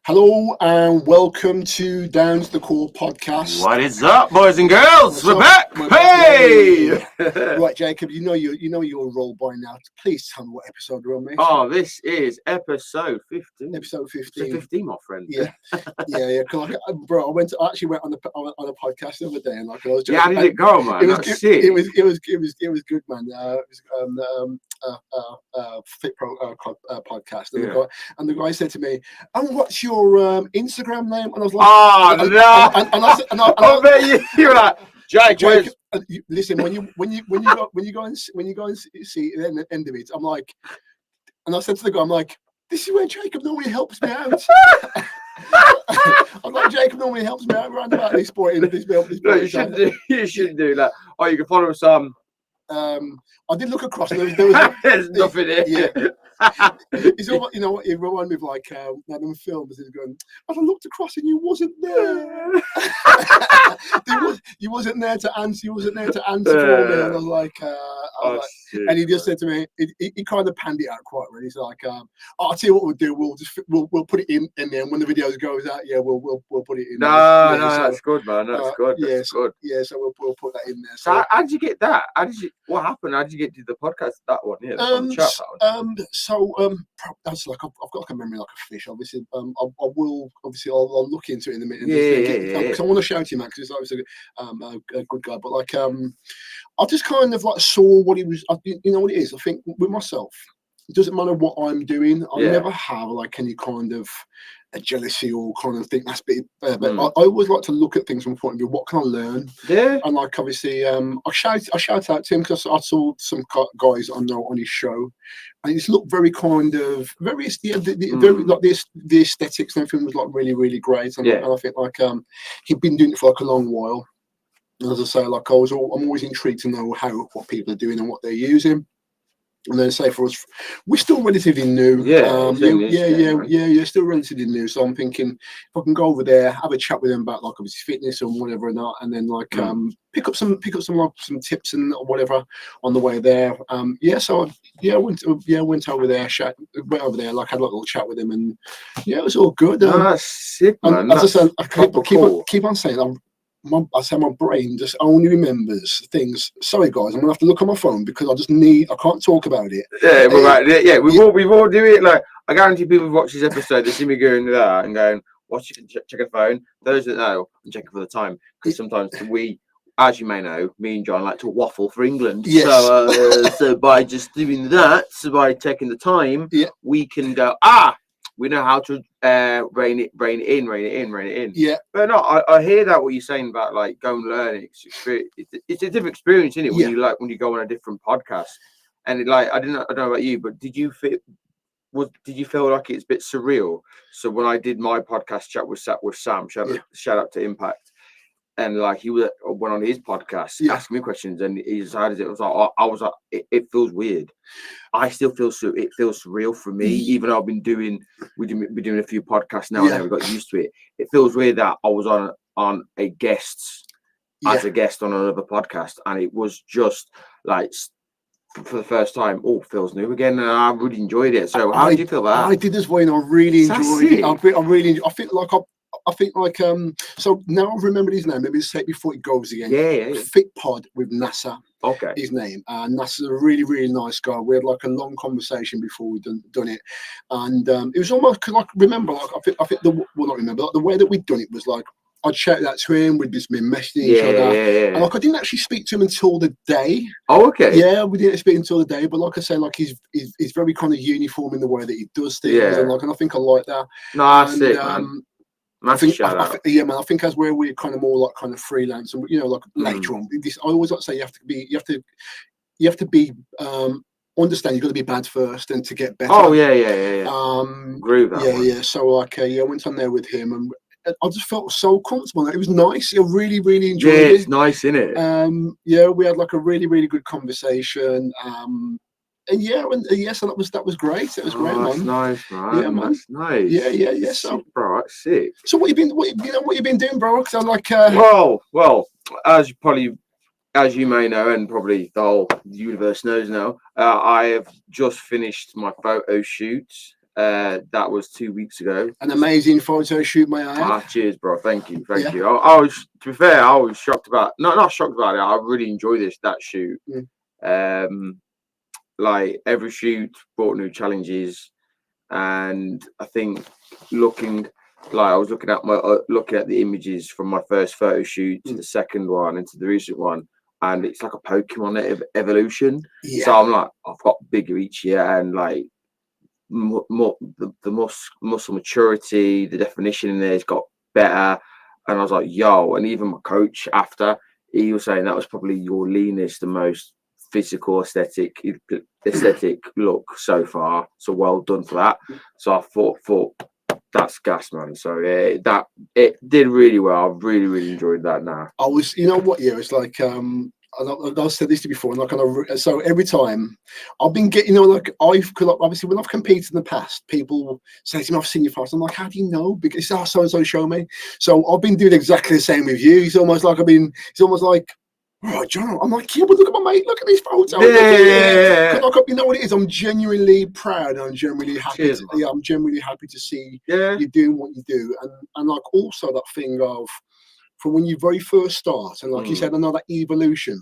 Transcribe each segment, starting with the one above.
Hello and welcome to Down to the Core podcast. What is up, boys and girls? We're up? back. Hey! Right, Jacob. You know your role by now. Please tell me what episode we're on, mate. Oh, this is episode 15. Episode 15. So 15, my friend. Yeah. Cause bro, I actually went on a podcast the other day, and like I was. How did it go, man? It was good. It was good, man. It was Fit Pro podcast, and the guy said to me, "And what's your Instagram name?" And I was like, "Oh no!" And I bet you were like, Jake. Listen, when you go and see the end of it, I'm like, and I said to the guy, I'm like, "This is where Jacob normally helps me out." I'm like, Jacob normally helps me out around about this point. No, you should do that. Oh, you can follow some. I did look across. There was there's nothing here. Yeah. It's all, you know what, it reminded me of like them films. He's going, and I looked across and you wasn't there. You wasn't there to answer. You wasn't there to answer for me. And I was like, and he just said to me, he kind of panned it out quite well. He's like, I'll tell you what we'll do. We'll put it in there. And when the video goes out, yeah, we'll put it in. No, that's good, man. That's good. That's good. Yeah, so we'll put that in there. So how did you get that? What happened? How did you get to the podcast? That one, yeah. That's like I've got like a memory like a fish. Obviously, I'll look into it in a minute. Because I want to shout him out because he's obviously a good guy. But like I just kind of like saw what he was. You know what it is. I think with myself, it doesn't matter what I'm doing. I never have like any kind of a jealousy or kind of think that's bit. But I always like to look at things from the point of view. What can I learn? Yeah. And like obviously, I shout out to him because I saw some guys I know on his show, and it's looked very kind of very very like the aesthetics and everything was like really really great. And I think like he'd been doing it for like a long while. And as I say, like I'm always intrigued to know what people are doing and what they're using. And then say for us, we're still relatively new. Still relatively new. So I'm thinking if I can go over there, have a chat with them about like obviously fitness and whatever or not, and then like pick up some tips and whatever on the way there. I went over there, like had a little chat with him, and it was all good. That's sick, man. As I said, I keep on saying my brain just only remembers things. Sorry, guys, I'm gonna have to look on my phone because I can't talk about it. Yeah, we've all do it. Like I guarantee people who watch this episode, they see me going to that and going, "Watch it, check a phone." Those that know, I'm checking for the time because sometimes we, as you may know, me and John like to waffle for England. Yes. So by just doing that, by taking the time, we can go. We know how to rein it in. Yeah. But no, I hear that what you're saying about like go and learn it. It's a different experience, isn't it? When you go on a different podcast, and I don't know about you, but did you feel like it's a bit surreal? So when I did my podcast chat with Sam, shout out to Impact. And like he went on his podcast asking me questions, and he decided it was like it feels weird. I still feel it feels surreal for me, even though I've been doing a few podcasts now, and I got used to it. It feels weird that I was on a guest as a guest on another podcast, and it was just like for the first time, feels new again, and I really enjoyed it. So how did you feel about that? I did as well, and I really enjoyed it. I think so now I've remembered his name. Maybe just say it before it goes again. Yeah. Fit Pod with NASA. Okay. His name. And NASA's a really, really nice guy. We had like a long conversation before we done it. And it was almost like remember, like I think the way that we'd done it was like I'd shout that to him, we'd just been messaging each other. Yeah. And like I didn't actually speak to him until the day. Oh, okay. Yeah, we didn't speak until the day, but like I say, like he's very kind of uniform in the way that he does things. Yeah. And I think I like that. No, that's it, man. I think as we're kind of more like kind of freelance, and later on, I always like to say you have to be understand you've got to be bad first and to get better. Oh yeah. Agree with that. Yeah. So I went on there with him, and I just felt so comfortable. It was nice. I really, really enjoyed it. Yeah, it's nice, isn't it? We had like a really, really good conversation. And that was great. It was great, man. That's nice, man. Yeah, man. That's nice. Yeah. So, bro, that's sick. So what you been doing, bro? Because I'm like, well, as you may know, and probably the whole universe knows now, I have just finished my photo shoot That was 2 weeks ago. An amazing photo shoot, may I add? Ah, cheers, bro. Thank you, thank you. I was, to be fair, I was shocked about, not shocked about it. I really enjoyed that shoot. Like every shoot brought new challenges, and I think I was looking at the images from my first photo shoot to the second one and to the recent one, and it's like a Pokemon evolution. So I'm like, I've got bigger each year, and like the muscle maturity, the definition in there has got better. And I was like, yo, and even my coach after, he was saying that was probably your leanest, the most physical aesthetic look so far. So well done for that. So I thought that's gas, man. So it did really well. I really enjoyed that. Now I was, you know what, it's like I've said this to you before, and like so every time I've been getting, obviously when I've competed in the past, people say to me, I've seen your photos. I'm like, how do you know? Because so and so show me. So I've been doing exactly the same with you. It's almost like right, John. I'm like, yeah, but look at my mate. Look at these photos. Yeah. You know what it is? I'm genuinely proud. And I'm genuinely happy. Cheers, I'm genuinely happy to see you doing what you do, and like also that thing of from when you very first start, and like you said, another evolution.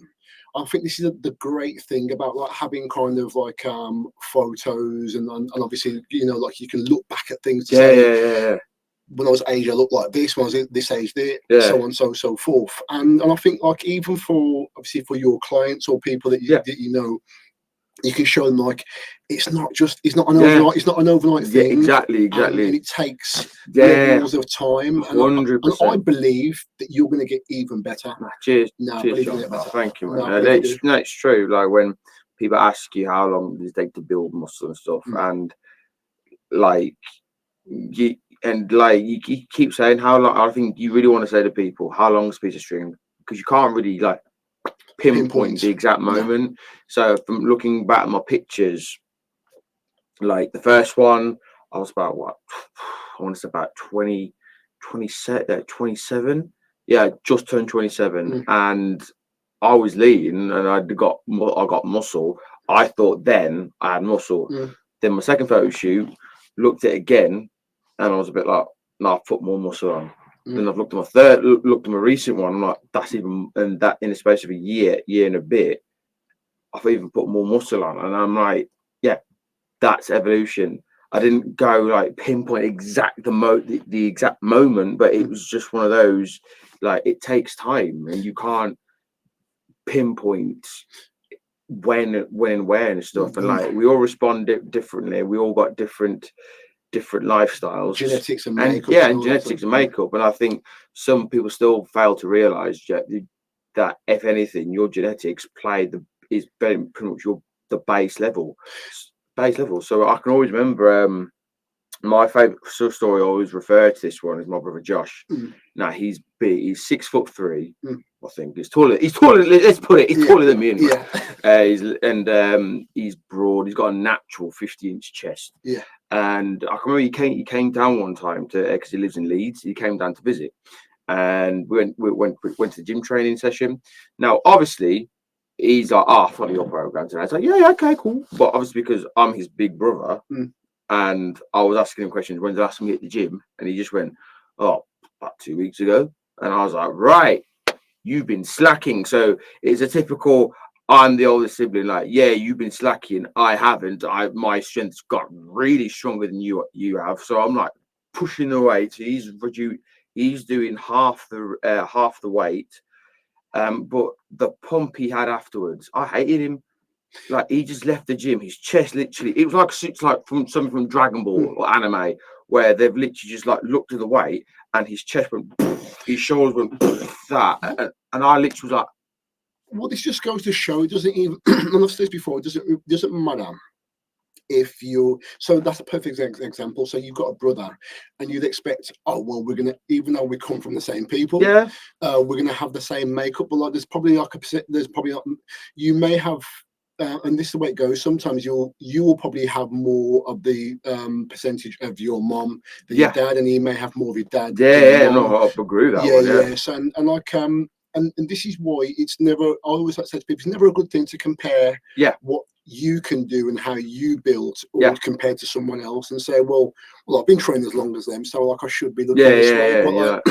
I think this is the great thing about like having kind of like photos and obviously like you can look back at things to say. When I was age, I looked like this. When I was this age, so on, so forth. And I think like even for obviously for your clients or people that you you can show them like it's not an overnight. It's not an overnight thing. Exactly. And it takes levels of time. 100%. And I believe that you're going to get even better. Cheers. Cheers, John. Thank you, man. It's true. Like when people ask you how long does it take to build muscle and stuff, and like you keep saying how long. I think you really want to say to people how long is a piece of string, because you can't really like pinpoint the exact moment. So from looking back at my pictures, like the first one, I was about I want to say about 27. Yeah, just turned 27, and I was lean, and I got muscle. I thought then I had muscle. Then my second photo shoot, looked at it again, and I was a bit like, no, I've put more muscle on. Then I've looked at my recent one. I'm like, that's even, and that in the space of a year and a bit, I've even put more muscle on, and I'm like, yeah, that's evolution. I didn't go like pinpoint the exact moment, but it was just one of those, like it takes time, and you can't pinpoint when and where and stuff. And like we all respond differently. We all got different lifestyles, genetics and makeup, and genetics and makeup. And I think some people still fail to realize that if anything, your genetics is pretty much the base level. So I can always remember my favorite story. I always refer to this one is my brother Josh. Now he's big. He's 6'3". I think he's taller. Let's put it. He's taller than me. He's broad. He's got a natural 50-inch chest. And I can remember he came down one time because he lives in Leeds. He came down to visit, and we went to the gym training session. Now, obviously, he's like, "I follow your program today." I was like, "Yeah, okay, cool." But obviously, because I'm his big brother, and I was asking him questions, when did I ask him to hit the gym, and he just went, "Oh, about 2 weeks ago," and I was like, "Right, you've been slacking." So it's a typical. I'm the oldest sibling. Like, yeah, you've been slacking. I haven't. My strength's got really stronger than you have. So I'm like pushing the weight. He's doing half the weight. But the pump he had afterwards, I hated him. Like he just left the gym. His chest literally. It was like from something from Dragon Ball or anime, where they've literally just like looked at the weight and his chest went, his shoulders went that, and I literally was like. Well, this just goes to show it doesn't even. And I've said this before. It doesn't matter if you. So that's a perfect example. So you've got a brother, and you'd expect, oh well, we're gonna, even though we come from the same people, we're gonna have the same makeup. But like, there's probably you may have. And this is the way it goes. Sometimes you will probably have more of the percentage of your mom than your dad, and he may have more of your dad. No, I agree with that one. Yes, and like And this is why it's never. I always like to say to people, it's never a good thing to compare what you can do and how you built or Yeah. compared to someone else, and say, well, I've been trained as long as them, so like I should be looking this way. But like,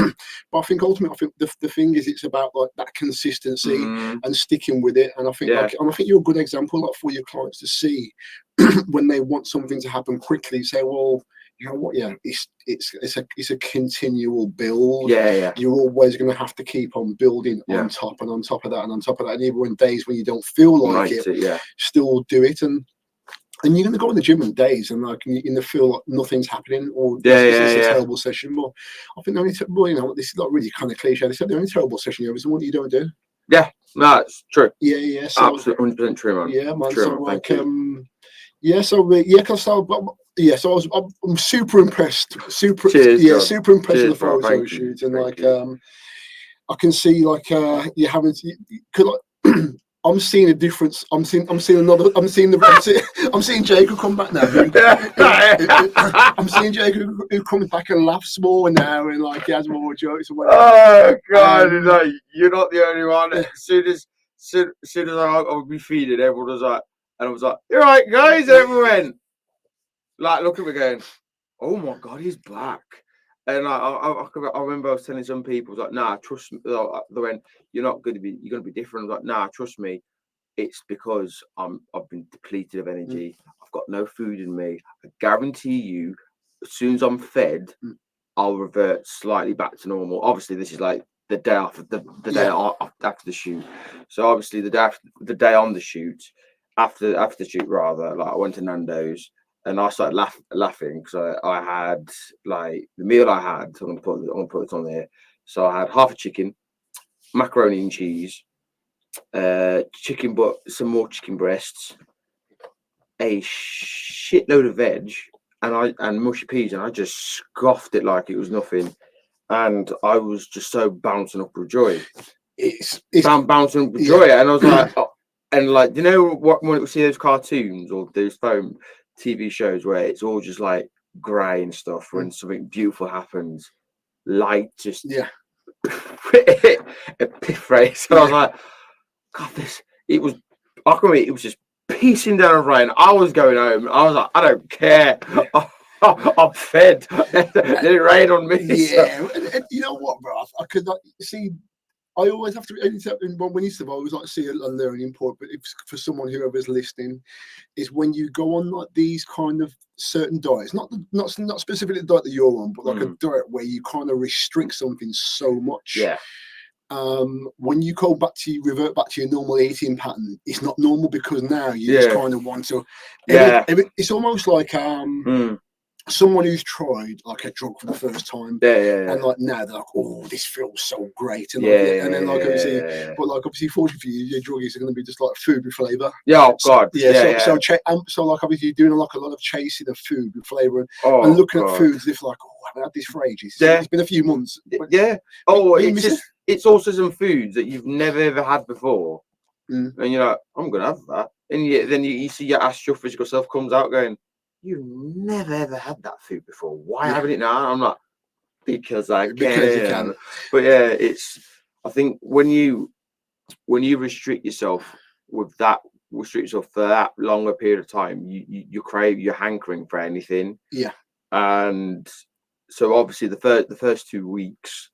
but I think ultimately, I think the thing is, it's about like that consistency and sticking with it. And I think like, and I think you're a good example like for your clients to see when they want something to happen quickly. Say, well, you know what? Yeah, it's a continual build. Yeah. You're always going to have to keep on building on top and on top of that and on top of that. And even when days when you don't feel like it, still do it. And you're going to go in the gym on days and like you feel like nothing's happening or it's a terrible session. But I think the only this is not really kind of cliche. They said the only terrible session you have is the one that you don't do. Yeah, no, it's true. Yeah. So, absolutely 100% true, man. Yeah, man. True, so man. like I'm super impressed. Super impressed with the photo shoot, and like I can see like you having I'm seeing a difference. I'm seeing Jacob come back now. I'm seeing Jacob who comes back and laughs more now, and like he has more jokes and whatever. Oh God, like, you're not the only one. As soon as I would be feeding, everyone was like, and I was like, "You're right, guys." Everyone like look at me going, "Oh my God, he's black." And I remember I was telling some people, like, "Nah, trust me." They went, you're going to be different." I was like, "Nah, trust me. It's because I've been depleted of energy. I've got no food in me. I guarantee you, as soon as I'm fed, I'll revert slightly back to normal." Obviously, this is like the day after the day after the shoot. So obviously, the day on the shoot, after the shoot rather, like I went to Nando's. And I started laughing because I had like the meal I had. I'm gonna put it on there. So I had half a chicken, macaroni and cheese, chicken, but some more chicken breasts, a shitload of veg, and mushy peas, and I just scoffed it like it was nothing. And I was just so bouncing up with joy. It's bouncing up with joy, and I was like, and like, you know what? When we see those cartoons or those foam TV shows where it's all just like grey and stuff, when something beautiful happens, light just epiphrases. And I was like, God, it was just piecing down rain. I was going home. I was like, I don't care. I'm fed. Let it rain on me. Yeah, and you know what, bro? I could not see. I always have to. When you say, I always like to see a learning point. But if for someone whoever's listening, is when you go on like these kind of certain diets, not specifically the diet that you're on, but like a diet where you kind of restrict something so much. Yeah. When you revert back to your normal eating pattern, it's not normal because now you just kind of want to. It's almost like someone who's tried like a drug for the first time, and like now they're like, "Oh, this feels so great," and and then like obviously, but like obviously, fortunately for you, your druggies are going to be just like food with flavour. Yeah, oh God, so like obviously, you're doing like a lot of chasing of food with flavour and looking at foods if like, "Oh, I haven't had this for ages." It's been a few months. It's also some foods that you've never ever had before, and you're like, "I'm gonna have that," and then you see your ass physical self comes out going, "You've never ever had that food before. Why haven't it now?" And I'm like, because I can. Because you can. But yeah, I think when you restrict yourself for that longer period of time, you're hankering for anything. Yeah. And so obviously the first 2 weeks,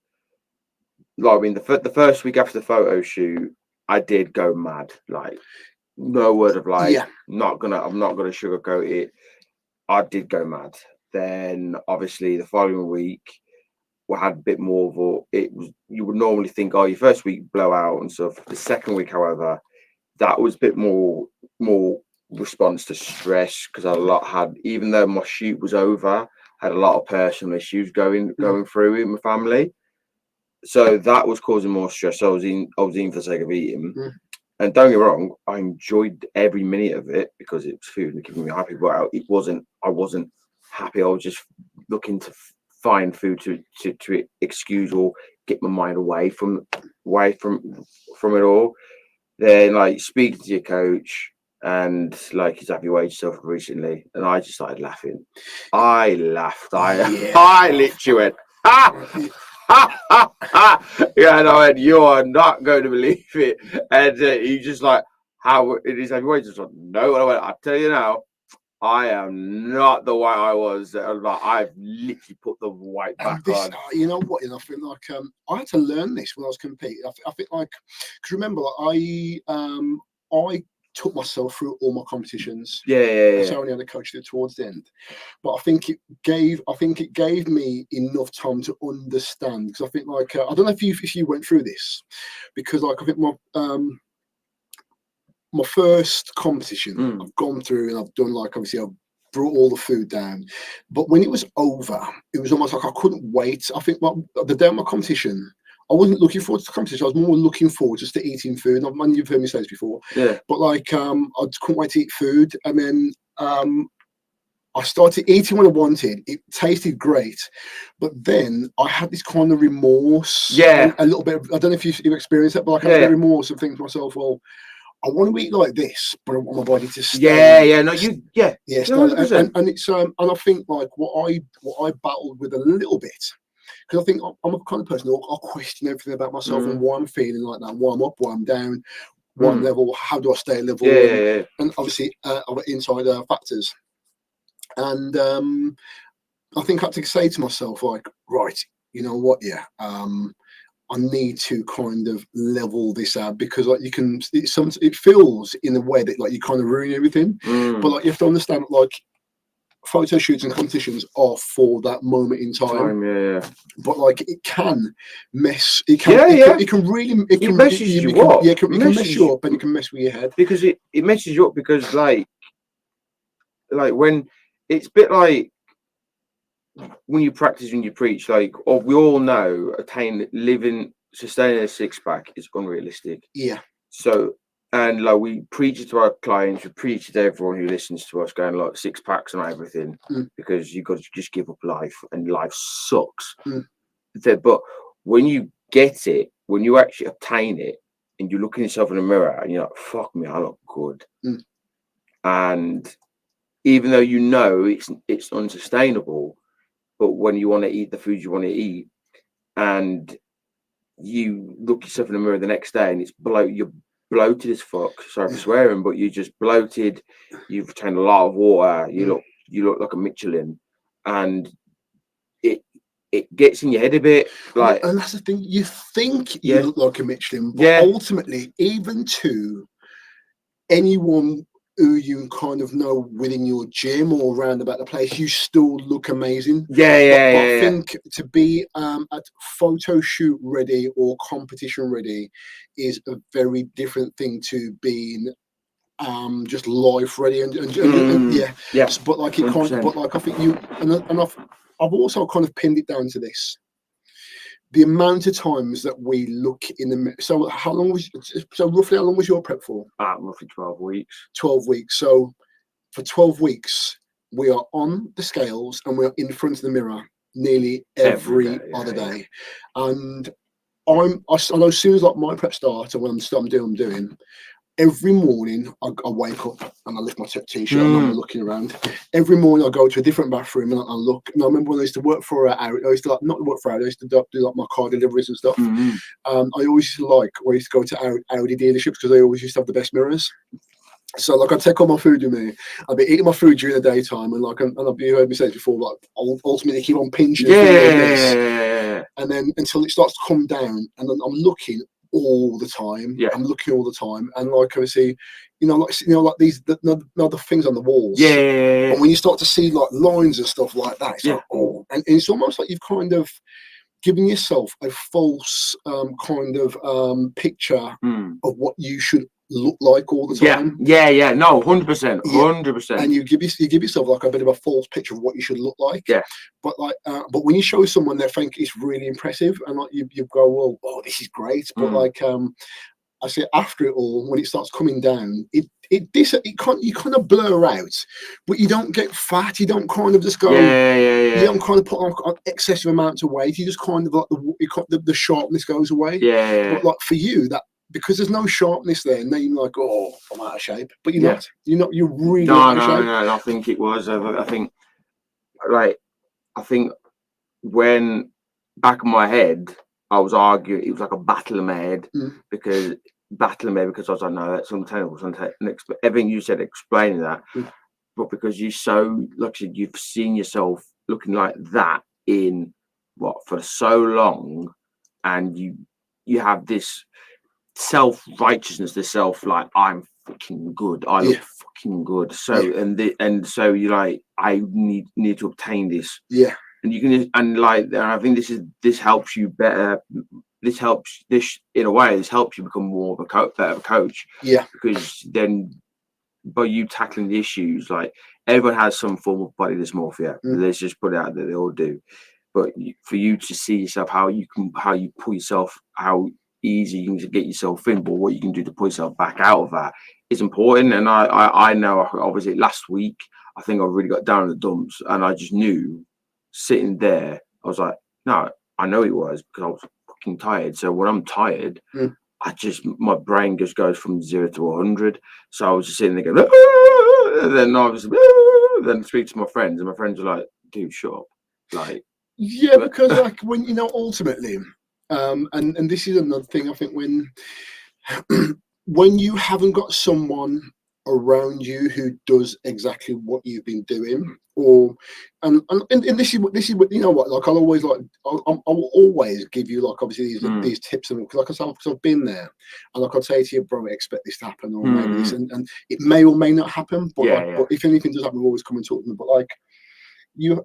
like I mean the first week after the photo shoot, I did go mad. Like, no word of lie. I'm not gonna sugarcoat it. I did go mad. Then obviously the following week we had a bit more of you would normally think, oh, your first week blowout and stuff. The second week, however, that was a bit more response to stress because even though my shoot was over, I had a lot of personal issues going through with my family. So that was causing more stress. I was eating for the sake of eating. And don't get me wrong, I enjoyed every minute of it because it was food and keeping me happy. But I wasn't happy. I was just looking to find food to excuse or get my mind away from it all. Then like speaking to your coach and like his happy wage stuff recently, and I just started laughing. I laughed. I literally went, yeah, and I went, "You are not going to believe it." And he just like, how it is heavyweight. Just like, no, I tell you now, I am not the way I was. Like, I've literally put the weight back on. You know what? I feel like I had to learn this when I was competing. I think like, because remember, like, I took myself through all my competitions. Yeah. So I only had a coach there towards the end, but I think it gave me enough time to understand. Because I think like I don't know if you went through this, because like I think my first competition I've gone through and I've done, like, obviously I've brought all the food down, but when it was over, it was almost like I couldn't wait. I think the day of my competition, I wasn't looking forward to the competition. I was more looking forward just to eating food. And you've heard me say this before, but like I just couldn't wait to eat food. And then I started eating what I wanted. It tasted great, but then I had this kind of remorse. A little bit. I don't know if you've experienced that, but like I had a remorse of thinking to myself, well, I want to eat like this, but I want my body to stay. Yes, and it's and I think like what I battled with a little bit, because I think I'm a kind of person I'll question everything about myself and why I'm feeling like that, why I'm up, why I'm down, why I'm level, how do I stay level, and obviously other inside factors. And I think I had to say to myself, like, right, you know what, I need to kind of level this out, because like it feels in a way that like you kind of ruin everything, but like you have to understand, like, photo shoots and competitions are for that moment in time. But like it can mess. It can really. It can mess you up. It can mess you up, and it can mess with your head, because it messes you up, because like when it's a bit like when you practice and you preach, like, we all know sustaining a six-pack is unrealistic. So, and like we preach it to our clients, we preach it to everyone who listens to us, going like 6 packs and everything, because you've got to just give up life, and life sucks. But when you get it, when you actually obtain it, and you look at yourself in the mirror and you're like, fuck me, I look good. And even though you know it's unsustainable, but when you want to eat the food you want to eat, and you look yourself in the mirror the next day and you're bloated as fuck, sorry for swearing, but you're just bloated, you've retained a lot of water, you look like a Michelin, and it gets in your head a bit, like, and that's the thing, you think you look like a Michelin, but ultimately, even to anyone who you kind of know within your gym or around about the place, you still look amazing. I think to be at photo shoot ready or competition ready is a very different thing to being just life ready and but like it can't, but like I think you and I've also kind of pinned it down to this: the amount of times that we look in the mirror. So roughly how long was your prep for? Roughly 12 weeks. 12 weeks. So for 12 weeks, we are on the scales and we're in front of the mirror nearly every other day. And I know as soon as like my prep starts and when I'm doing, every morning I wake up and I lift my t-shirt and I'm looking around. Every morning I go to a different bathroom and I look. And I remember when I used to work for I used to not work for Audi, I used to do like my car deliveries and stuff. I always used to go to Audi dealerships because they always used to have the best mirrors. So like I'd take all my food with me. I'd be eating my food during the daytime, and like and I've heard me say this before, like I'll ultimately keep on pinching and then until it starts to come down, and then I'm looking all the time. I'm looking all the time, and like obviously, like these the things on the walls. And when you start to see like lines and stuff like that, it's like, oh, and it's almost like you've kind of giving yourself a false kind of picture of what you should look like all the time. No, 100%. And you give yourself like a bit of a false picture of what you should look like. But like but when you show someone they think it's really impressive, and like you go, well, oh, this is great, but like I say after it all, when it starts coming down, you kind of blur out, but you don't get fat. You don't kind of just go. You don't kind of put on excessive amounts of weight. You just kind of like the sharpness goes away. But like for you, that because there's no sharpness there, and then you're like, oh, I'm out of shape. But you're not. You're really out of shape. No. I think it was. I think when back in my head, I was arguing. It was like a battle in my head because battling maybe because I was like, no, that's untenable. Everything you said explaining that, but because you so, like I said, you've seen yourself looking like that in what for so long, and you have this self-righteousness, this self like I'm fucking good, I look fucking good. So and so you're like, I need to obtain this. Yeah. And you can, and like, and I think this helps you better. This helps in a way. This helps you become more of a better coach. Yeah. Because then, by you tackling the issues, like everyone has some form of body dysmorphia. Let's just put it out there, they all do. But for you to see yourself, how you pull yourself, how easy you can get yourself in, but what you can do to pull yourself back out of that is important. And I know, obviously, last week I think I really got down in the dumps, and I just knew sitting there, I was like, no, I know it was because I was fucking tired. So when I'm tired, my brain just goes from 0 to 100. So I was just sitting there going, and then I was then speak to my friends, and my friends are like, dude, shut up. Like, yeah, because like when ultimately, and this is another thing, I think when you haven't got someone around you who does exactly what you've been doing, or and this is what like I'll always like I will always give you like obviously these tips, and like I said, because I've been there, and like I'd say to you, bro, expect this to happen, or maybe this, and it may or may not happen, but but if anything does happen, we'll always come and talk to them. But like you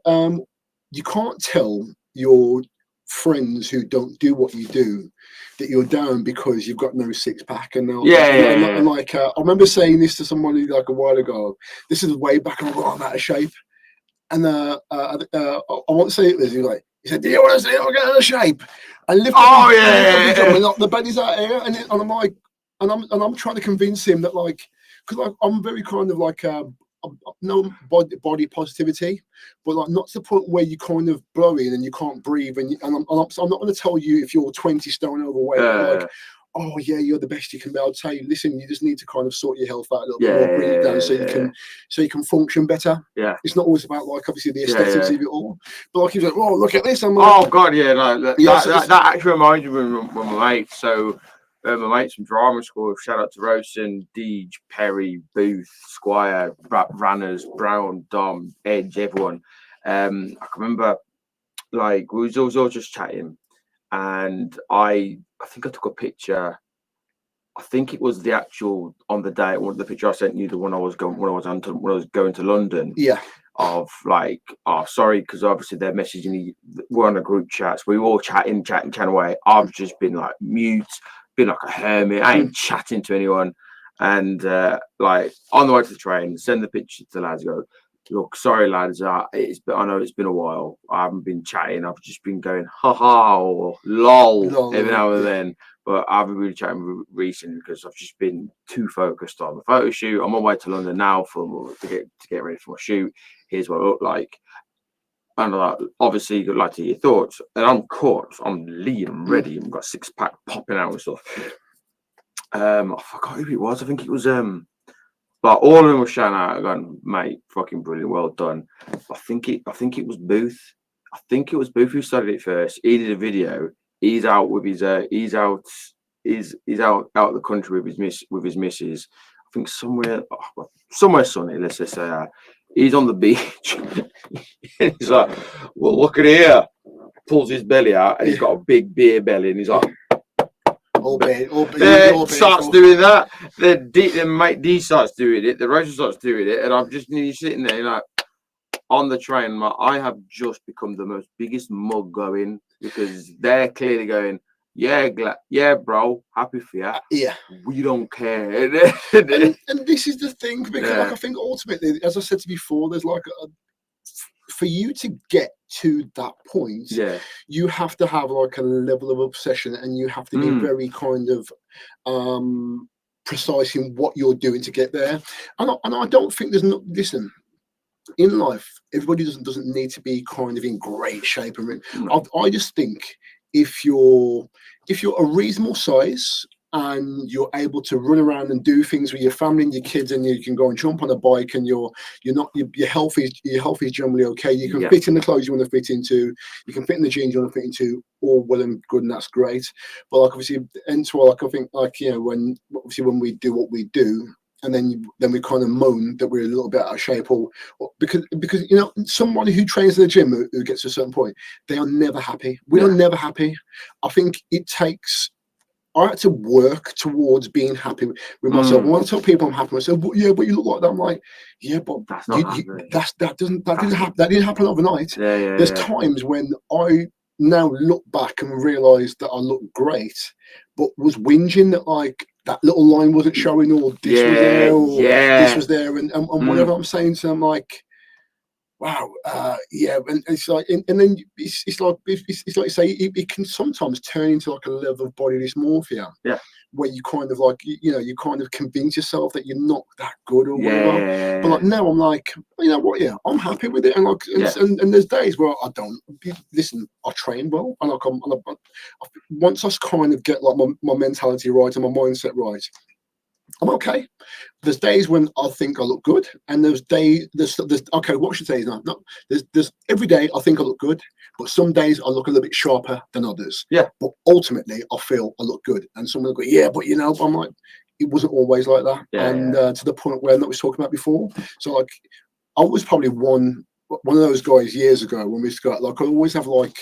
can't tell your friends who don't do what you do that you're down because you've got no six pack. And now, and like I remember saying this to somebody like a while ago. This is way back, and I'm out of shape. And I won't say it was like, he said, "Do you want to see if I get out of shape?" And lift and the belly's out here, and I'm like, and I'm trying to convince him that like, because I'm very kind of like no body positivity, but like not to the point where you kind of blow in and you can't breathe, and I'm not going to tell you if you're 20 stone overweight, like, oh yeah, you're the best you can be. I'll tell you, listen, you just need to kind of sort your health out a little bit more, bring it down so you can function better. Yeah, it's not always about like obviously the aesthetics of it all, but like he's like, oh, look at this. I'm like, oh god, yeah, like that actually reminds me when my mate, so my mates from drama school, shout out to Rosen, Deej, Perry, Booth, Squire, Ranners, Brown, Dom, Edge, everyone. I can remember, like, we was all just chatting, and I think I took a picture. I think it was the actual on the day. One of the picture I sent you, the one I was going when I was going to London. Yeah. Of like, oh, sorry, because obviously they're messaging me. We're on a group chat, so we were all chatting away. I've just been like mute, been like a hermit. I ain't chatting to anyone. And like on the way to the train, send the picture to the lads. Go, look, sorry lads, I know it's been a while. I haven't been chatting. I've just been going ha ha or lol every now and then. But I haven't really chatting recently because I've just been too focused on the photo shoot. I'm on my way to London now to get ready for my shoot. Here's what I look like. And obviously, you'd like to hear your thoughts. And I'm caught. I'm lean. I'm ready. I've got 6-pack popping out and stuff. I forgot who it was. I think it was but all of them were shouting out, going, mate, fucking brilliant, well done. I think it was Booth. I think it was Booth who started it first. He did a video. He's out with his he's out of the country with his missus. I think somewhere sunny. Let's just say he's on the beach. He's like, well, look at here. Pulls his belly out, and he's got a big beer belly, and he's like, starts doing that. Then mate D starts doing it. The Rosa starts doing it, and I'm just sitting there, like, on the train. I have just become the most biggest mug going, because they're clearly going, yeah, bro, happy for you. Yeah, we don't care. and this is the thing, because like, I think ultimately, as I said to you before, there's like for you to get to that point, you have to have like a level of obsession, and you have to be very kind of precise in what you're doing to get there. And I don't think listen, in life, everybody doesn't need to be kind of in great shape. I just think if you're a reasonable size, and you're able to run around and do things with your family and your kids, and you can go and jump on a bike, and your health is generally okay. You can fit in the clothes you want to fit into, you can fit in the jeans you want to fit into, all well and good, and that's great. But like obviously, and so like I think like when we do what we do, and then we kind of moan that we're a little bit out of shape, or because somebody who trains in the gym who gets to a certain point, they are never happy. We are never happy. I think it takes. I had to work towards being happy with myself. When I tell people I'm happy, I say, well, "Yeah, but you look like that." I'm like, "Yeah, but that's not that didn't happen overnight." There's times when I now look back and realise that I look great, but was whinging that like that little line wasn't showing, or this was there, or this was there, and whatever I'm saying to them, like. Wow, and it's like, and then it's like you say, it can sometimes turn into like a level of body dysmorphia, where you kind of like, you kind of convince yourself that you're not that good or whatever. But like now, I'm like, you know what, I'm happy with it, and like, and there's days where I don't listen. I train well, and like once I kind of get like my mentality right and my mindset right, I'm okay. There's days when I think I look good, and there's okay. What should I say now? No, there's every day I think I look good, but some days I look a little bit sharper than others. But ultimately, I feel I look good, and someone will go, but I'm like, it wasn't always like that, to the point where that was talking about before. So like, I was probably one of those guys years ago when we got like I always have like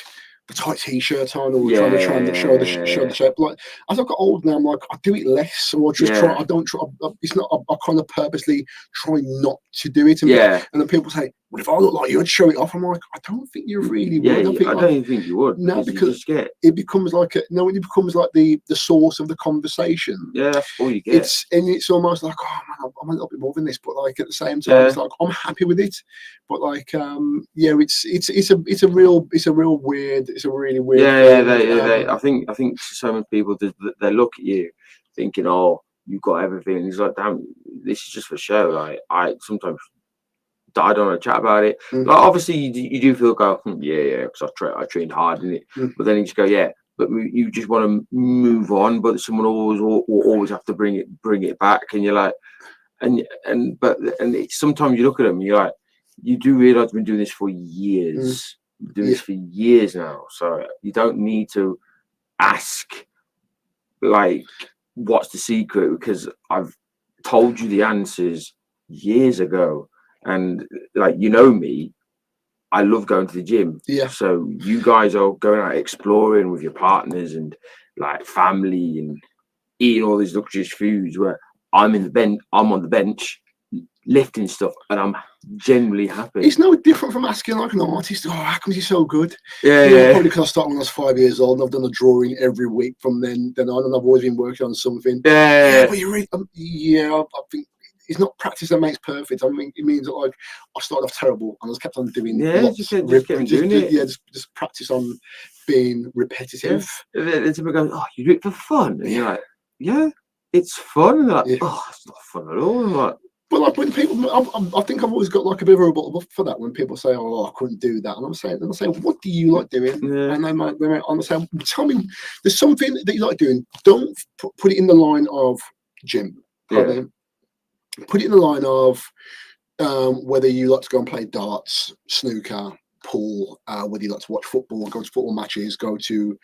the tight t-shirt on, or trying to show the shape. Like as I got older now, I'm like I do it less, or I just try. I don't try. It's not. I kind of purposely try not to do it. And then people say, "Well, if I look like you, I'd show it off." I'm like, I don't think you really would. I don't even think you would. No, because it becomes like it becomes like the source of the conversation. Yeah, that's all you get. It's almost like, oh man, I'm a little bit more than this, but like at the same time, it's like I'm happy with it. But like, it's a real weird. It's a really weird. I think so many people they look at you thinking, oh, you've got everything. And it's like, damn, this is just for show. Like I sometimes. I don't want to chat about it. Like obviously, you do feel because I trained hard in it. But then you just go, but you just want to move on. But someone will always have to bring it back, and you're like, and sometimes you look at them, and you're like, you do realize we've been doing this for years, this for years now. So you don't need to ask, like, what's the secret? Because I've told you the answers years ago. And like me, I love going to the gym. So you guys are going out exploring with your partners and like family and eating all these luxurious foods. Where I'm on the bench, lifting stuff, and I'm generally happy. It's no different from asking like an artist, "Oh, how come you're so good?" Probably because I started when I was 5 years old, and I've done a drawing every week from then on, and I've always been working on something. But you're right. I think. It's not practice that makes perfect. I mean, it means that like I started off terrible and I just kept on doing just practice on being repetitive. And people go, "Oh, you do it for fun," and you're like, "Yeah, it's fun." And they're like, "Oh, it's not fun at all." And like, but like when people, I think I've always got like a bit of a rebuttal for that when people say, "Oh, I couldn't do that," and I'm saying, "What do you like doing?" And they might say, "Tell me, there's something that you like doing. Don't put it in the line of gym." Put it in the line of whether you like to go and play darts, snooker, pool, whether you like to watch football, go to football matches, go to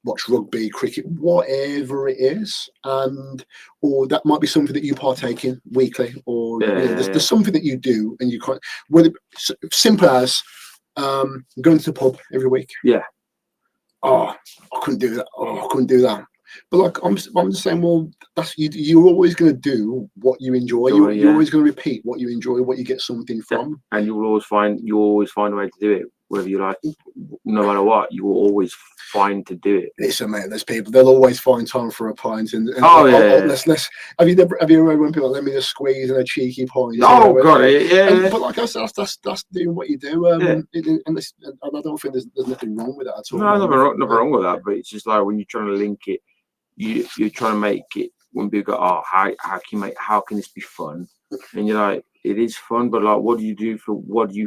watch rugby, cricket, whatever it is, or that might be something that you partake in weekly, or there's something that you do, and you can't. Whether simple as going to the pub every week. Oh, I couldn't do that. Oh, I couldn't do that. But like I'm just saying, well, that's you're always going to do what you enjoy. You're always going to repeat what you enjoy, what you get something from, and you always find a way to do it, whether you like, no matter what, you will always find to do it. Listen, mate, there's people they'll always find time for a pint. Let's have you ever heard when people let me just squeeze in a cheeky pint? But like I said, that's doing what you do. And I don't think there's nothing wrong with that at all. No, nothing wrong with that. But it's just like when you're trying to link it. You're trying to make it when people go, "Oh, how can this be fun?" And you're like, it is fun, but like, what do you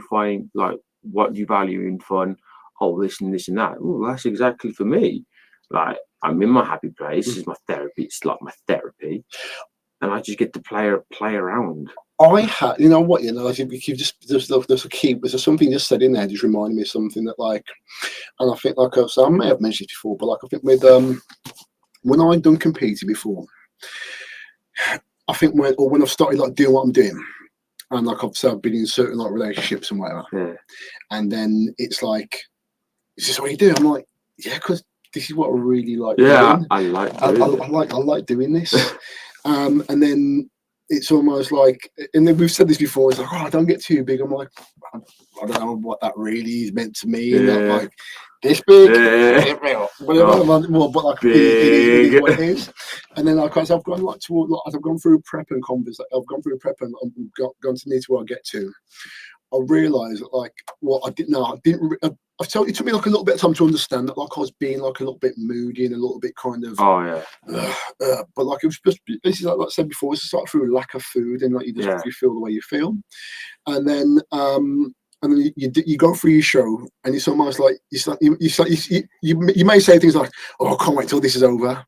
find, like, what do you value in fun? Oh, this and this and that. Oh, that's exactly for me. Like, I'm in my happy place. This is my therapy. It's like my therapy, and I just get to play around. I had, you know what, you just there's something just said in there just reminded me of something that like, and I think like so I may have mentioned it before, but like I think with when I've done competing before, I think when I've started like doing what I'm doing, and like I've been in certain like relationships and whatever, and then it's like, is this what you do? I'm like, yeah, because this is what I really like doing. I like doing this. And then it's almost like, and then we've said this before, it's like, oh, don't get too big. I'm like, I don't know what that really is meant to mean. Like this big, but like it is what it is. And then like as I've gone like toward, like, as I've gone through prep and converse, I've gone through prep and gone to near to where I get to, I realised that like what I didn't know, I've told it took me like a little bit of time to understand that like I was being like a little bit moody and a little bit kind of but like it was just this is like I said before, it's just like through lack of food and like you just you feel the way you feel, and then you go through your show and it's almost like you may say things like, oh, I can't wait till this is over,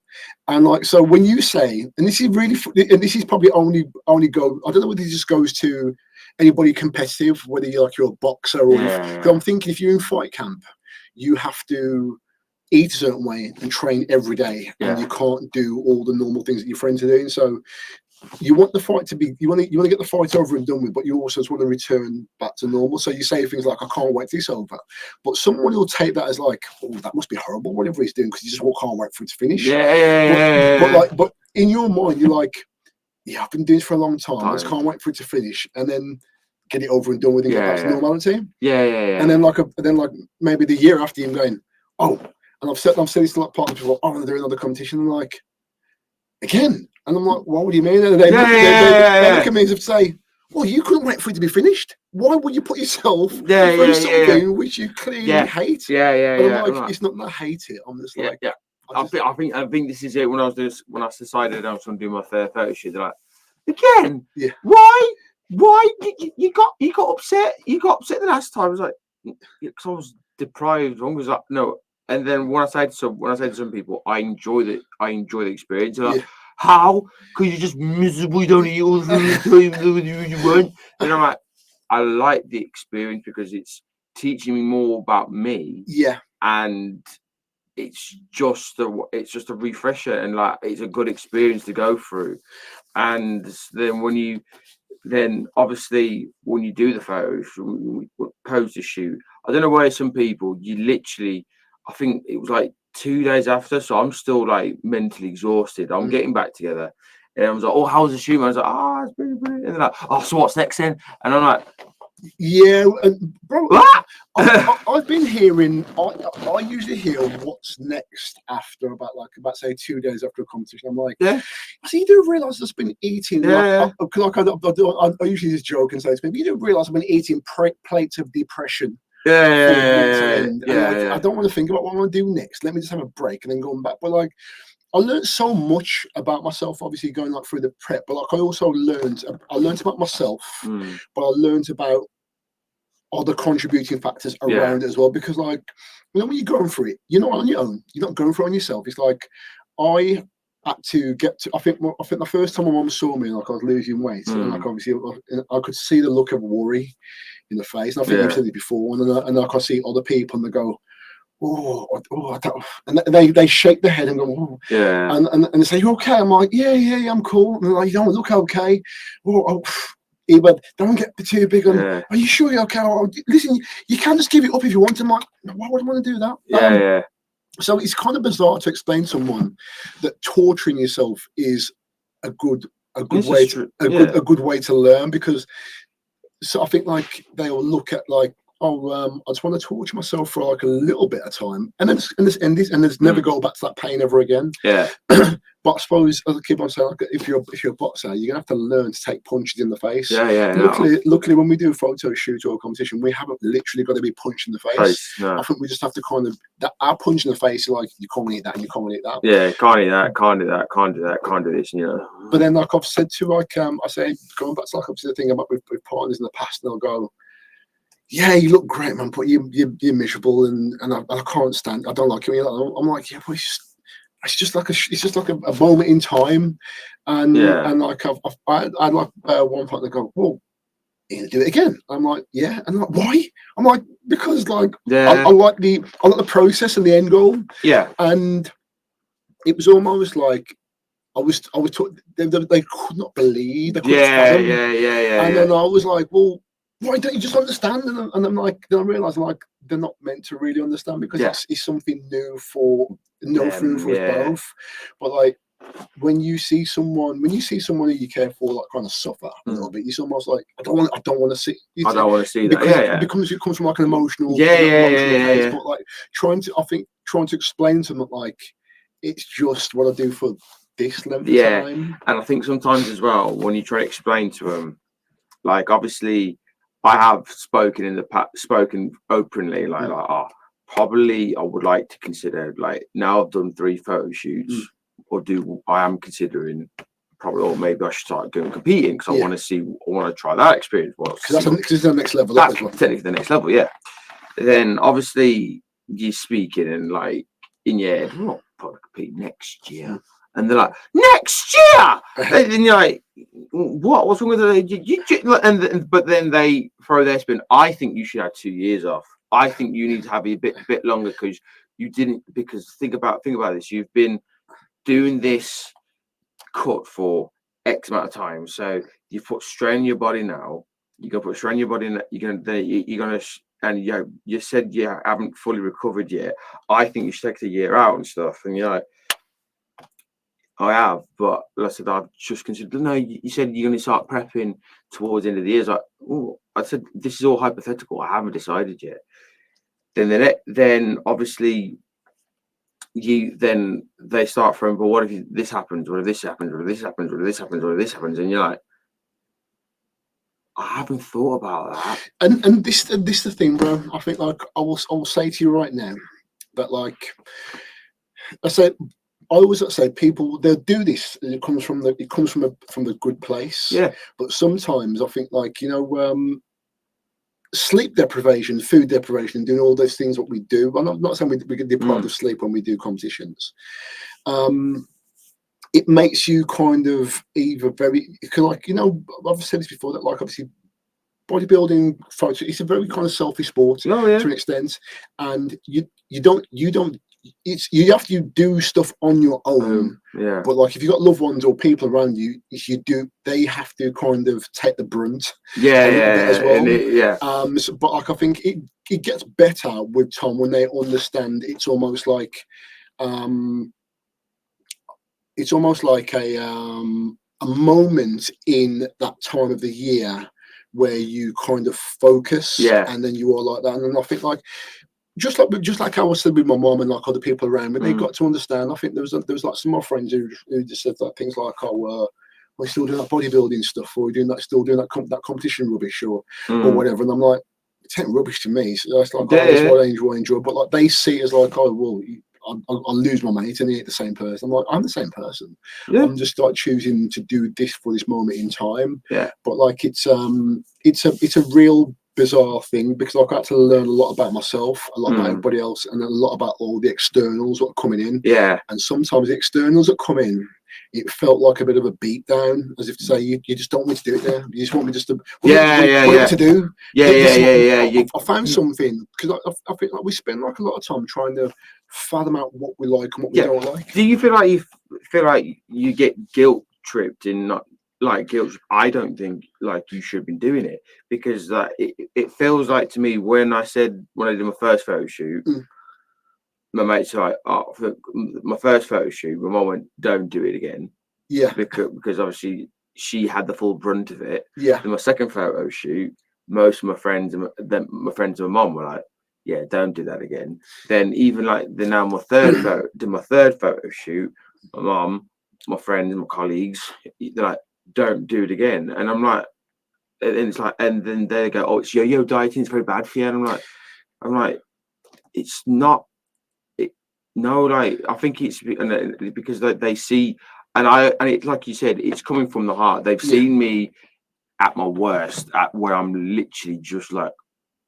and like so when you say, and this is really, and this is probably only go, I don't know whether it just goes to anybody competitive, whether you're a boxer or I'm thinking if you're in fight camp, you have to eat a certain way and train every day, and you can't do all the normal things that your friends are doing. So you want the fight to be, you want to get the fight over and done with, but you also just want to return back to normal. So you say things like, I can't wait till it's over, but someone will take that as like, oh, that must be horrible, whatever he's doing, because you just can't wait for it to finish. But in your mind, you're like, yeah, I've been doing this for a long time. I just can't wait for it to finish, and then get it over and done with and get back to normality. And then like maybe the year after, you're going, oh, and I've said this to like partners before, oh, I'm doing another competition, and like, again, and I'm like, what do you mean? And they look at me as if to say, well, you couldn't wait for it to be finished. Why would you put yourself through something which you clearly hate? I'm like, it's not that I hate it. I'm just like, I think this is it. When I decided I was going to do my third photo shoot, they're like, again, why you got upset? You got upset the last time. I was like, because I was deprived. I was like, no. And then when I say to some people, I enjoy the experience. Like, how? Because you're just miserable. You don't eat all the time you want. And I'm like, I like the experience because it's teaching me more about me. And it's just a refresher, and like it's a good experience to go through. And then obviously when you do the photos, poster shoot, I don't know why some people, you literally, I think it was like 2 days after, so I'm still like mentally exhausted. I'm getting back together, and I was like, oh, how was the shoot? I was like, oh, it's brilliant. And they're like, oh, so what's next then? And I'm like, and bro, I've been hearing. I usually hear what's next after about say 2 days after a competition. I'm like, so you do realise I've been eating. I usually just joke and say to people, you do realise I've been eating plates of depression. I don't want to think about what I want to do next. Let me just have a break and then go back. But like, I learned so much about myself, obviously going like through the prep, but like I also learned about myself, but I learned about other contributing factors around it as well. Because like, when you're going through it, you're not on your own. You're not going through it on yourself. It's like I had to get to. I think the first time my mum saw me, like I was losing weight, and like obviously I could see the look of worry in the face. And I think you've said it before, and like I see other people and they go, and they shake their head and go, and they say, you okay? I'm like, yeah, I'm cool. And they're like, you don't look okay. But don't get too big on. Are you sure you're okay? Listen, you can't just give it up if you want to. I'm like, why would I want to do that? So it's kind of bizarre to explain to someone that torturing yourself is a good way to learn, because so I think like they'll look at like, I just want to torture myself for like a little bit of time, and then never go back to that pain ever again. But I suppose, as I keep on saying, like, if you're a boxer, you're gonna have to learn to take punches in the face. Luckily, when we do a photo shoot or a competition, we haven't literally got to be punched in the face. I think we just have to kind of our punch in the face, like you can't eat that and you can't eat that. Can't eat that, can't do that, can't do that, can't do this. But then, like I've said to I say, going back to like obviously the thing about with partners in the past, and they'll go, yeah, you look great, man, but you're miserable, and I can't stand. I don't like you. I'm like, yeah, but it's just like a moment in time, and like I like one part they go, well, you're gonna do it again. I'm like, yeah, and I'm like, why? I'm like, because like I like the process and the end goal. Yeah, and it was almost like I was they could not believe, they couldn't fathom. And then I was like, well, why don't you just understand? And I'm like, then I realised like they're not meant to really understand, because it's something new for us both. But like when you see someone who you care for like kind of suffer a little bit, it's almost like I don't want to see. I don't want to see that. Because it comes from like an emotional place. But like trying to explain to them that like it's just what I do for this length of time. And I think sometimes as well, when you try to explain to them, like obviously I have spoken in the past, spoken openly, like probably I would like to consider, like now I've done 3 photo shoots, I am considering probably, or maybe I should start going competing, because I want to try that experience. Because that's the next level. That's technically the next level, yeah. Then obviously you're speaking and like in your head, I'm not probably compete next year. And they're like, next year, and you're like, what's wrong with it? But then they throw their spin. I think you should have 2 years off. I think you need to have a bit longer, because you didn't. Because think about this. You've been doing this cut for X amount of time, so you put strain on your body now. You're gonna put strain on your body. You're gonna, and you said you haven't fully recovered yet. I think you should take the year out and stuff. And you're like, I have, but like I said, I've just considered. No, you said you're going to start prepping towards the end of the year. Like, oh, I said this is all hypothetical. I haven't decided yet. Then obviously they start from, but what if this happens? What if this happens? What if this happens? What if this happens? What if this happens? And you're like, I haven't thought about that. And this the thing, bro. I think like I will say to you right now that like I said. I always say people they'll do this. It comes from the good place. Yeah. But sometimes I think like sleep deprivation, food deprivation, doing all those things what we do. I'm not saying we get deprived of sleep when we do competitions. It makes you kind of either very like I've said this before that like obviously bodybuilding fights it's a very kind of selfish sport to an extent, and you don't. You have to do stuff on your own, but like if you've got loved ones or people around you, they have to kind of take the brunt as well. But like I think it gets better with time when they understand. It's almost like a moment in that time of the year where you kind of focus, and then you are like that. And then I think like just like I was said with my mom and like other people around, when they got to understand. I think there was like some of my friends who just said like things like, "Oh, we're still doing that bodybuilding stuff, or we're still doing that competition rubbish, or whatever." And I'm like, it's ain't rubbish to me. So that's like, that's what I enjoy. But like they see it as like, oh well, I'll lose my mate and he ain't the same person. I'm like, I'm the same person. I'm just like choosing to do this for this moment in time. But like it's a real bizarre thing, because I got to learn a lot about myself, a lot about everybody else, and a lot about all the externals that are coming in. And sometimes the externals that come in, it felt like a bit of a beat down, as if to say you just don't want me to do it there. You just want me just to to do. I found something, because I feel like we spend like a lot of time trying to fathom out what we like and what we don't like. Do you feel like you get guilt tripped in not like guilt? I don't think like you should be doing it, because it feels like to me when I did my first photo shoot, my mate's like, oh, for my first photo shoot, my mom went, don't do it again. Because obviously she had the full brunt of it. Then my second photo shoot, most of my friends and my mom were like, yeah, don't do that again. Then even like now my third photo shoot, my mom, my friends, my colleagues, they're like, don't do it again. And I'm like, and it's like, and then they go, oh, it's yo-yo dieting, it's very bad for you. And I'm like, it's not. No, like I think it's because they see, and it's like you said, it's coming from the heart. They've seen me at my worst, at where I'm literally just like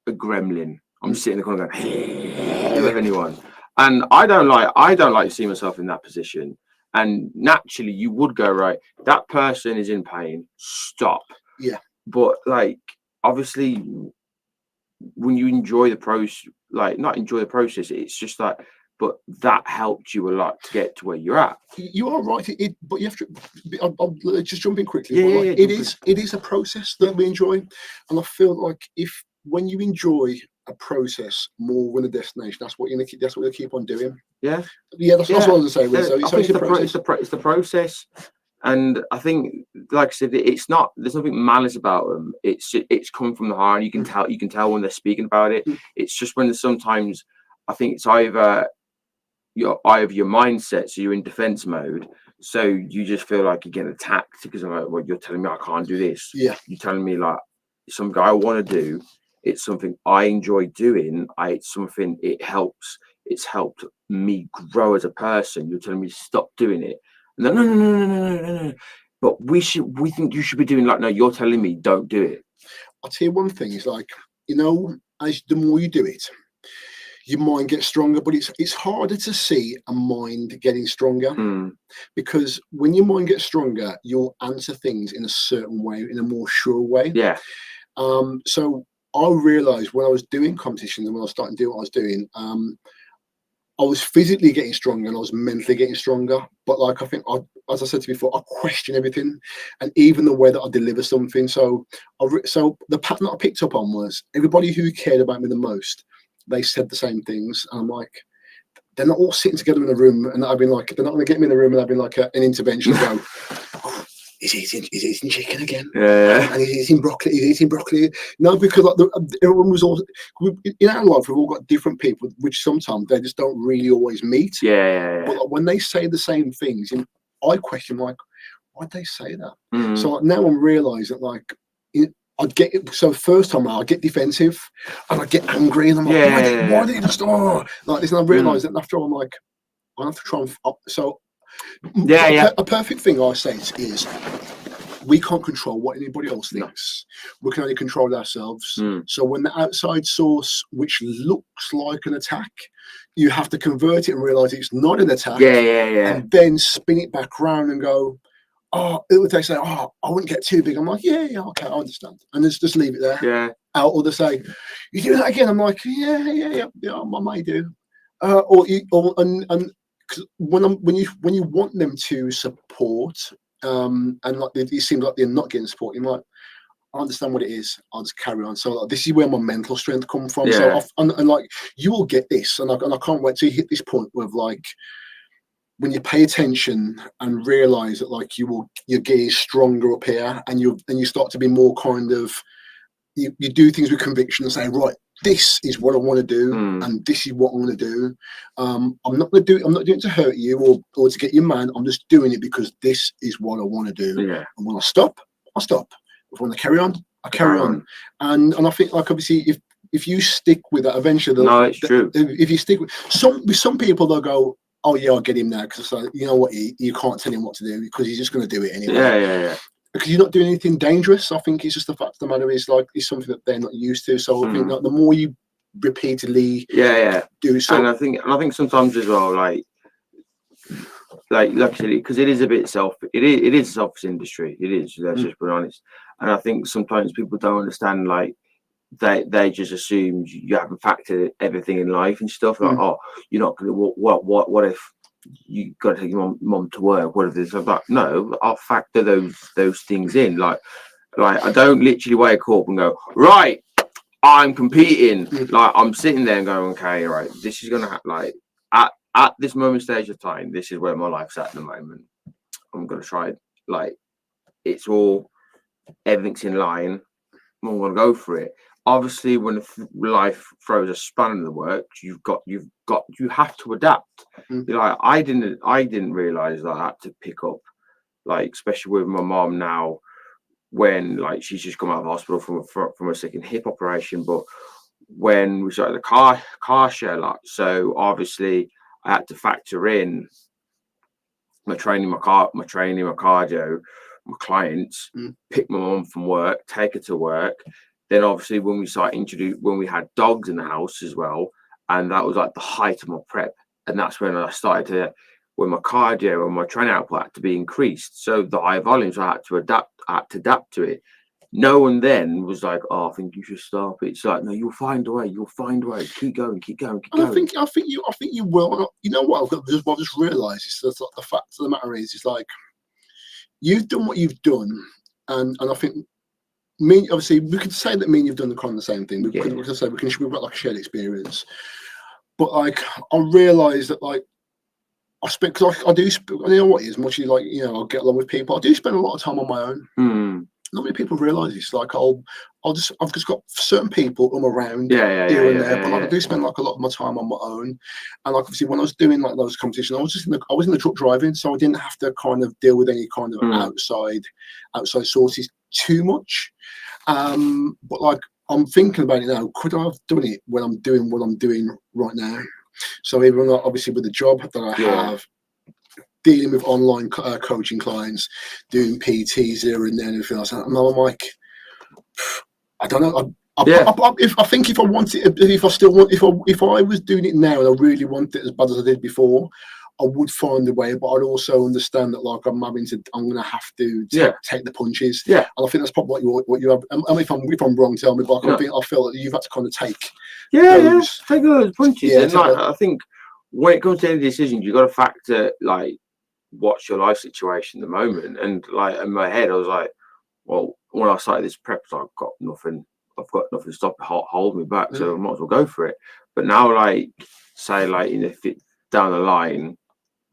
a gremlin. I'm sitting in the corner going, hey, with anyone. And I don't like to see myself in that position. And naturally, you would go, right, that person is in pain. Stop. Yeah. But like, obviously, when you enjoy the process, like not enjoy the process, it's just like, but that helped you a lot to get to where you're at. You are right. But you have to. I'll just jump in quickly. Yeah, but like, yeah, it is a process that we enjoy, and I feel like when you enjoy a process more than a destination, that's what you keep on doing. Yeah, that's what I was saying. So it's the process. It's the process, and I think, like I said, it's not. There's nothing malice about them. It's come from the heart. And you can tell when they're speaking about it. It's just when sometimes I think it's either your mindset, so you're in defense mode, so you just feel like you're getting attacked because I'm like, well, you're telling me I can't do this. Yeah, you're telling me like something I want to do. It's something I enjoy doing. It's something it's helped me grow as a person. You're telling me to stop doing it. No. But we think you should be doing, like, no, you're telling me don't do it. I'll tell you one thing, is like, as the more you do it, your mind gets stronger, but it's harder to see a mind getting stronger, because when your mind gets stronger, you'll answer things in a certain way, in a more sure way. Yeah. So I realized when I was doing competitions and when I was starting to do what I was doing, I was physically getting stronger and I was mentally getting stronger. But like, I think, as I said to you before, I question everything, and even the way that I deliver something. So the pattern that I picked up on was everybody who cared about me the most, they said the same things. And I'm like, they're not all sitting together in a room, and I've been like, they're not going to get me in the room and I've been like an intervention. Go, oh, he's eating chicken again. Yeah. And he's eating broccoli. No, because like everyone was all in our life. We've all got different people, which sometimes they just don't really always meet. Yeah. But like, when they say the same things, I question, like, why'd they say that? So like, now I'm realising, like, I'd get it. So first time I'd get defensive and I'd get angry, and I'm like, why did you just like this? And I realised that after, I'm like, I have to try and so. A perfect thing I say is, we can't control what anybody else thinks. We can only control ourselves. So when the outside source, which looks like an attack, you have to convert it and realise it's not an attack. And then spin it back around and go, they say, I wouldn't get too big. I'm like, yeah, okay, I understand. And just leave it there. Yeah. Or they say, you do that again. I'm like, yeah, I may do. And when you want them to support, and like it seems like they're not getting support, you're like, I understand what it is. I'll just carry on. So like, this is where my mental strength comes from. Yeah. So and like, you will get this, and I can't wait till you hit this point with, like, when you pay attention and realize that, like, you're getting stronger up here, and you start to be more kind of, you do things with conviction and say, right, this is what I want to do, and this is what I'm going to do. I'm not doing it to hurt you or to get you mad. I'm just doing it because this is what I want to do. Yeah. And when I stop, I stop. If I want to carry on, I carry on. And I think, like, obviously, if you stick with that, eventually, it's true. If you stick with some people, they'll go, oh yeah, I'll get him now, because it's like, you know what, you can't tell him what to do because he's just going to do it anyway. Yeah. Because you're not doing anything dangerous. I think it's just the fact of the matter is, like, it's something that they're not used to. So I think that the more you repeatedly do so, and I think sometimes as well, like luckily, because it is a bit it is a selfish industry. It is. Let's just be honest. And I think sometimes people don't understand, like, they just assume you haven't factored everything in life and stuff. Like, oh, you're not gonna. What if you got to take your mom to work? What if this? I'm like, no, I'll factor those things in. Like I don't literally wake up and go, right, I'm competing. Like, I'm sitting there and going, okay, right, this is gonna happen. Like, at this moment stage of time, this is where my life's at the moment. I'm gonna try it. Like, it's all, everything's in line. I'm gonna go for it. Obviously, when life throws a spanner in the works, you have to adapt. Like, I didn't realize that I had to pick up, like, especially with my mom now, when, like, she's just come out of hospital from a second hip operation. But when we started the car share lot, so obviously I had to factor in my training, my cardio, my clients, pick my mom from work, take her to work. Then obviously when we had dogs in the house as well, and that was like the height of my prep. and that's when I started to, when my cardio and my training output had to be increased. So the high volumes, I had to adapt to it. No one then was like, "Oh, I think you should stop." It's like, no, you'll find a way. You'll find a way. Keep going. Keep going. Keep And going. I think you will. You know what? I've just realised is that the fact of the matter is, it's like you've done what you've done, and I think me, obviously, we could say that me and you've done the kind of the same thing. We could say we've got like a shared experience, but like I realised that like I spend, because I do, you know what, as much as like, you know, I get along with people, I do spend a lot of time on my own. Not many people realise this. Like I've just got certain people I'm around here and there, but like I do spend like a lot of my time on my own. And like obviously when I was doing like those competitions, I was in the truck driving, so I didn't have to kind of deal with any kind of outside sources too much. But like I'm thinking about it now. Could I have done it when I'm doing what I'm doing right now? So even obviously with the job that I have, dealing with online coaching clients, doing PTs here and there and everything else, and I'm like, I don't know. I think if I wanted, if I was doing it now and I really want it as bad as I did before, I would find a way. But I'd also understand that like I'm going to have to take the punches. Yeah, and I think that's probably what you have. And if I'm wrong, tell me. But I feel that you've had to kind of take take those punches. And like I think when it comes to any decisions, you've got to factor like what's your life situation at the moment. And like in my head, I was like, well, when I started this prep, I've got nothing to stop hold me back, so I might as well go for it. But now, like, say, like, you know, if it down the line,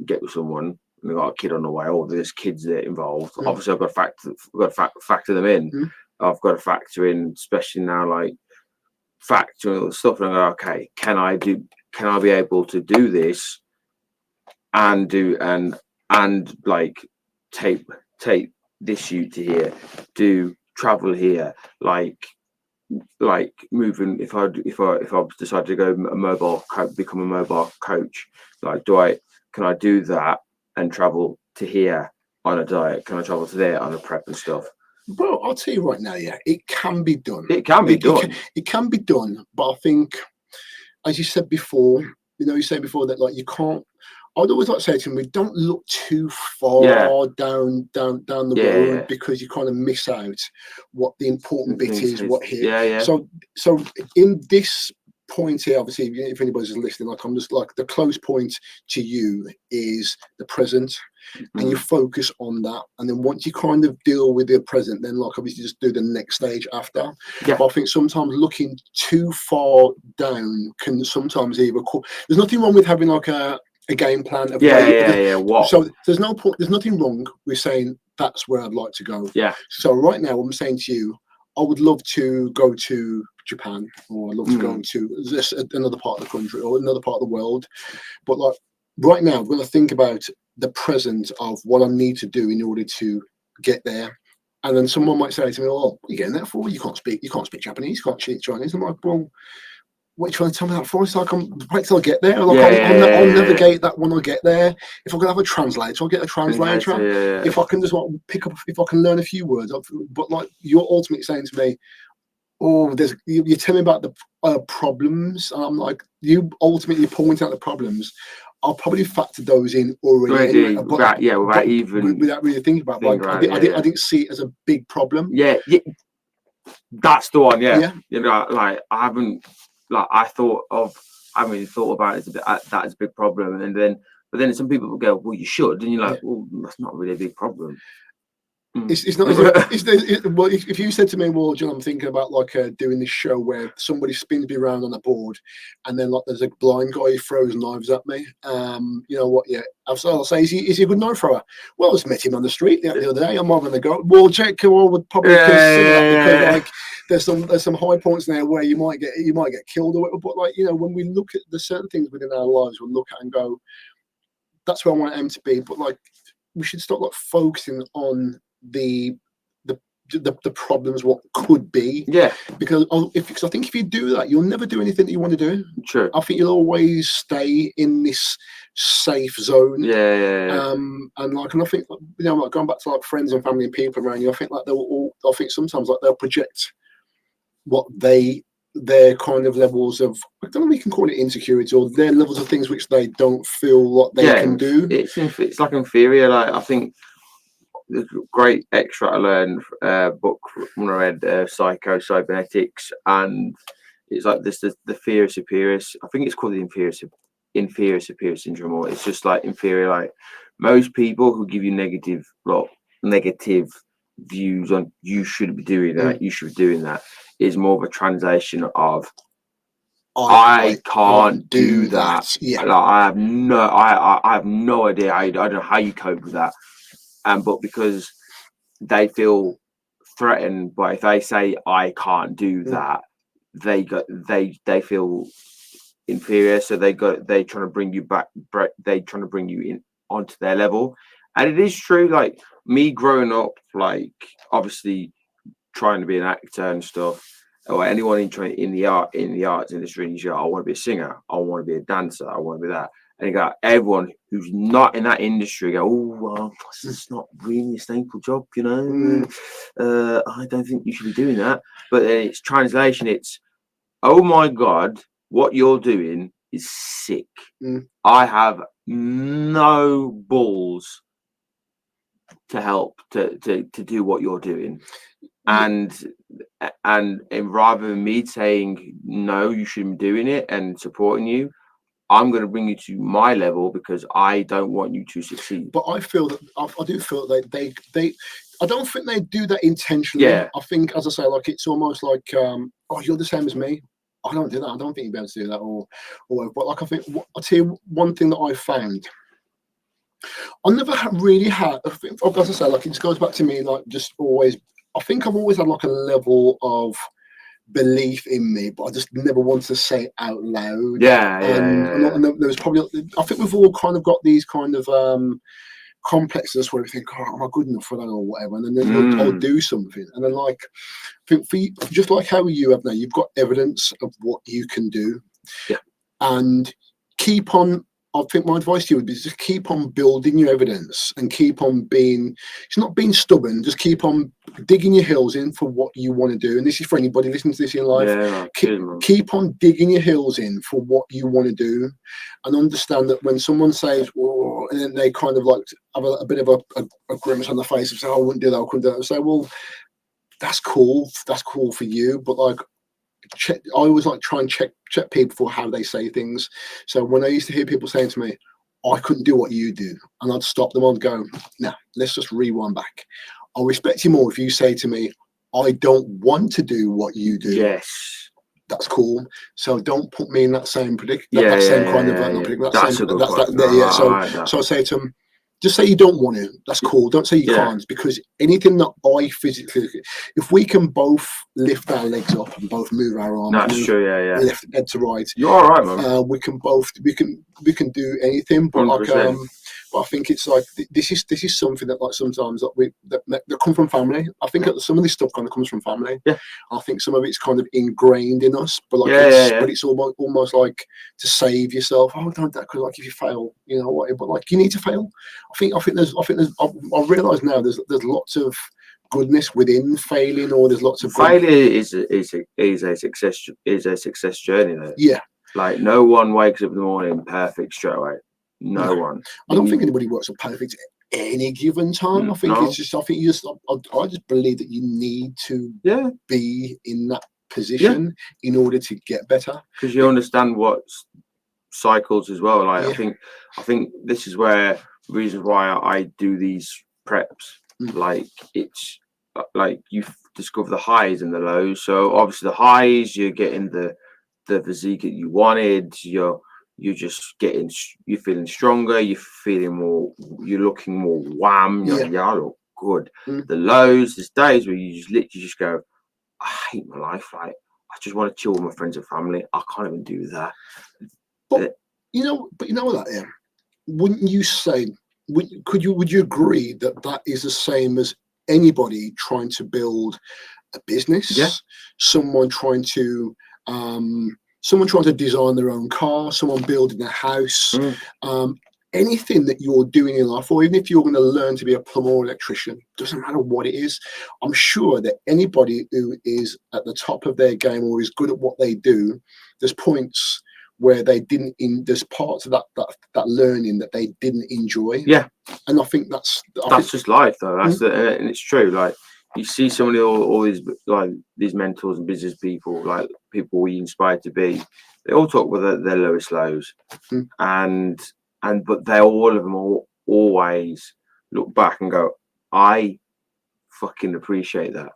get with someone and they've got a kid on the way, or there's kids that are involved. Obviously, I've got to factor them in. I've got to factor in, especially now, like factoring all the stuff. And I go, okay, can I be able to do this and like take this shoot to here, do travel here, like moving. If I decide to go become a mobile coach, like can I do that and travel to here on a diet? Can I travel to there on a prep and stuff? Well, I'll tell you right now, it can be done. It can be done. It can be done, but I think, as you said before, you said before that like you can't. I'd always like to say to him, we don't look too far down the road because you kind of miss out what the important bit is. What here? So in this point here, obviously, if anybody's listening, like I'm just like the close point to you is the present, and you focus on that, and then once you kind of deal with the present, then like obviously just do the next stage after. But I think sometimes looking too far down can sometimes there's nothing wrong with having like a game plan of what. So there's no point, there's nothing wrong with saying that's where I'd like to go. So right now I'm saying to you, I would love to go to Japan, or I'd love to go to another part of the country or another part of the world. But like right now, I'm going to think about the present of what I need to do in order to get there. And then someone might say to me, "Oh, what are you getting that for? You can't speak Japanese, you can't speak Chinese." I'm like, well, what are you trying to tell me that for? It's like wait till I get there. Like I'll navigate that when I get there. If I can have a translator, I'll get a translator. If I can just if I can learn a few words. But like you're ultimately saying to me, oh, you're telling me about the problems, and I'm like, you ultimately pointing out the problems. I'll probably factor those in already. Without really thinking about it. I didn't see it as a big problem. That's the one. You know, like I haven't. Like I haven't really thought about it that as a big problem, but then some people will go, well, you should, and you're like, well, that's not really a big problem. It's not. Well, if you said to me, well, John, I'm thinking about like doing this show where somebody spins me around on a board, and then like there's a blind guy who throws knives at me. You know what? Yeah, I'll say, is he a good knife thrower? Well, I just met him on the street the other day. I'm not going to go. Well, Jack, I would probably consider that because like there's some high points there where you might get killed or whatever. But like when we look at the certain things within our lives, we'll look at and go, that's where I want him to be. But like we should stop like focusing on the problems, what could be, because I think if you do that, you'll never do anything that you want to do. True. I think you'll always stay in this safe zone. And I think like going back to like friends and family and people around you, I think like I think sometimes like they'll project what they their kind of levels of, I don't know if we can call it insecurity, or their levels of things which they don't feel what they can do. It's like inferior. Like, I think the great extract I learned book when I read Psycho Cybernetics, and it's like this the fear of superior. I think it's called the inferior superior syndrome, or it's just like inferior. Like, most people who give you negative views on you should be doing that, you should be doing that, is more of a translation of I can't do that. Yeah. Like, I have no idea. I don't know how you cope with that. But because they feel threatened by, if they say I can't do that, they feel inferior. So they trying to bring you back. They trying to bring you in onto their level. And it is true. Like, me growing up, like, obviously trying to be an actor and stuff, or anyone in the arts industry, you go, I want to be a singer, I want to be a dancer, I want to be that. And you got everyone who's not in that industry go, oh, well, it's not really a staple job, you know. I don't think you should be doing that. But then it's translation. It's, oh my God, what you're doing is sick. I have no balls to help to do what you're doing. And rather than me saying no, you shouldn't be doing it and supporting you, I'm going to bring you to my level because I don't want you to succeed. But I feel that I do feel that they I don't think they do that intentionally. Yeah. I think, as I say, like, it's almost like, oh, you're the same as me. I don't do that. I don't think you'll be able to do that, or but like, I think I'll tell you one thing that I found. I never really had. I think, as I say, like, it just goes back to me, like, just always. I think I've always had like a level of belief in me, but I just never wanted to say it out loud. And there was probably, I think we've all kind of got these kind of complexes where we think, oh, am I good enough for that or whatever? And then I'll do something, and then, like, I think for you, just like how you have now, you've got evidence of what you can do, and keep on. I think my advice to you would be just keep on building your evidence and keep on being, it's not being stubborn, just keep on digging your heels in for what you want to do. And this is for anybody listening to this in life. Keep on digging your heels in for what you want to do, and understand that when someone says, oh, and then they kind of like have a bit of a grimace on the face and say, oh, I wouldn't do that, I couldn't do that. I say, well, that's cool for you, but like, I always like try and check people for how they say things. So when I used to hear people saying to me, I couldn't do what you do, and I'd stop them, I'd go, no, let's just rewind back. I'll respect you more if you say to me, I don't want to do what you do. Yes. That's cool. So don't put me in that same predicament. So I say to them, just say you don't want to. That's cool. Don't say you can't, because anything that I physically, if we can both lift our legs up and both move our arms, lift head to right, you're all right, man. We can do anything. But 100%. Like, but I think it's like this is something that, like, sometimes that come from family. I think that some of this stuff kind of comes from family. Yeah. I think some of it's kind of ingrained in us, but like but it's almost like to save yourself. Oh, don't that, because like if you fail, you know what? But like, you need to fail. I realise now there's lots of goodness within failing, or there's lots of failure is a success journey though. Yeah. Like, no one wakes up in the morning perfect straight away. No one. I don't think anybody works up perfect at any given time. I think it's just, I just believe that you need to be in that position in order to get better. Because you understand what cycles as well. Like, I think this is where the reason why I do these preps. Like, it's like you discover the highs and the lows. So obviously the highs, you're getting the physique that you wanted. You're just getting, you're feeling stronger, you're feeling more, you're looking more wham, I look good. The lows, there's days where you just literally just go, I hate my life, like, I just want to chill with my friends and family, I can't even do that. But you know that, wouldn't you say, would you agree that is the same as anybody trying to build a business? Someone trying to design their own car, someone building a house. anything that you're doing in life, or even if you're going to learn to be a plumber or electrician, doesn't matter what it is. I'm sure that anybody who is at the top of their game or is good at what they do, there's points where they didn't there's parts of that learning that they didn't enjoy. Yeah. And I think that's just life, though. That's and it's true. Like, you see so many all these, like, these mentors and business people, like people we inspire to be. They all talk about their lowest lows, and but they all of them always look back and go, I fucking appreciate that.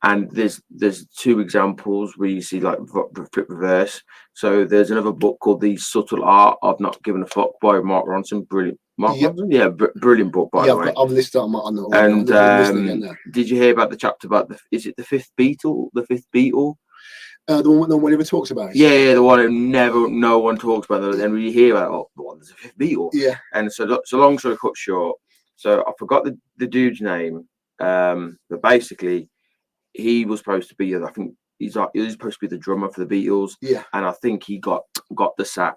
And there's two examples where you see, like, flip reverse. So there's another book called The Subtle Art of Not Giving a Fuck by Mark Ronson. Brilliant. Ronson? Yeah, brilliant book, by the way. I've listed on the and did you hear about the chapter about is it the fifth Beatle? The fifth Beatle? The one no one ever talks about. Yeah, the one that no one talks about. And then when you hear about, there's a fifth Beatle. Yeah. And so long story cut short. So I forgot the dude's name. But basically, he was supposed to be, I think he was supposed to be the drummer for the Beatles. Yeah. And I think he got the sack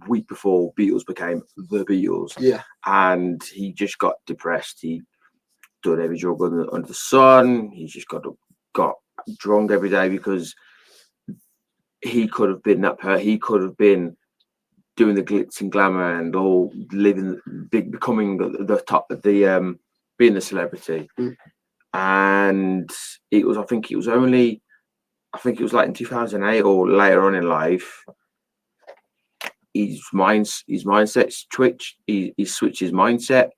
week before Beatles became the Beatles. Yeah. And he just got depressed. He done every drug under the sun. He just got drunk every day because he could have been he could have been doing the glitz and glamour and all becoming the top of the being the celebrity. And I think it was like in 2008 or later on in life, his mindset's twitched. He switched his mindset,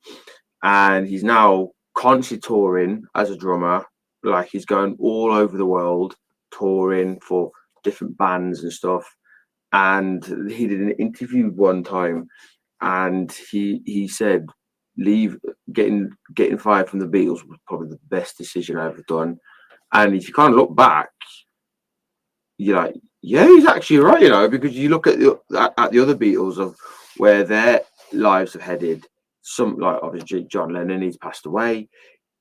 and he's now constantly touring as a drummer. Like, he's going all over the world touring for different bands and stuff. And he did an interview one time, and he said, getting fired from the Beatles was probably the best decision I ever done. And if you kind of look back, you're like, yeah, he's actually right, because you look at the other Beatles of where their lives have headed. Some, like, obviously John Lennon, he's passed away.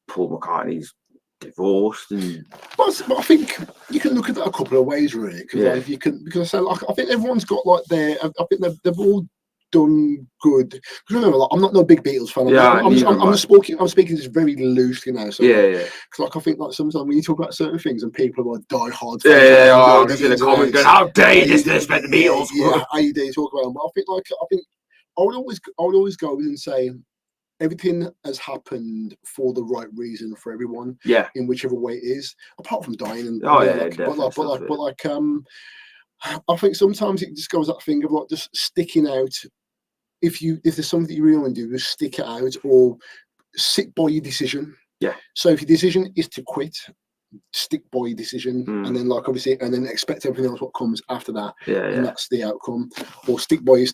Paul McCartney's divorced, and but I think you can look at that a couple of ways, really. Because because I think everyone's got like I think they've all done good. Because remember, like, I'm not no big Beatles fan. I'm speaking this very loosely now. So because like I think, like, sometimes when you talk about certain things and people are like die hard. Just in the comments going, how dare you disrespect the Beatles? How you dare you talk about them? But I think I would always go and say everything has happened for the right reason for everyone. Yeah. In whichever way it is, apart from dying and I think sometimes it just goes that thing of like just sticking out. If there's something that you really want to do, just stick it out or stick by your decision. Yeah. So if your decision is to quit, stick by your decision, and then and then expect everything else what comes after that. And that's the outcome. Or stick by your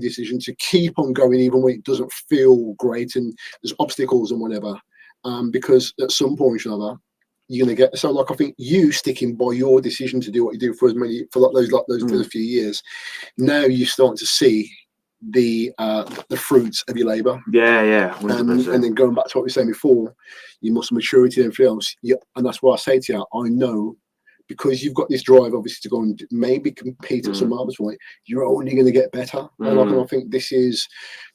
decision to keep on going even when it doesn't feel great and there's obstacles and whatever. Because at some point or another, you're gonna get. So like I think you sticking by your decision to do what you do for those few years, now you're starting to see the fruits of your labor. 100%. And then going back to what we were saying before, your muscle maturity and everything else. And that's why I say to you, I know, because you've got this drive obviously to go and maybe compete at some other point, you're only going to get better. And I think this is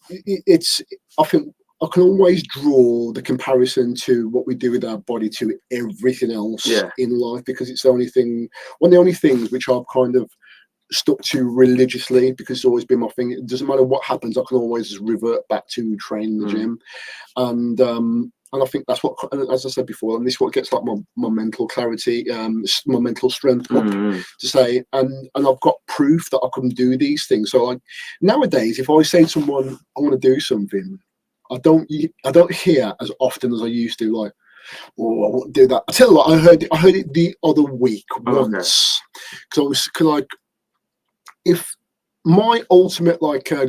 I think I can always draw the comparison to what we do with our body to everything else in life, because it's one of the only things which I've kind of stuck to religiously, because it's always been my thing. It doesn't matter what happens, I can always revert back to training in the gym. And I think that's what, as I said before, and this is what gets like my mental clarity, my mental strength up to say, and I've got proof that I can do these things. So like nowadays, if I say to someone I want to do something, I don't hear as often as I used to, like, oh, I won't do that. I tell you what, I heard it the other week once, because if my ultimate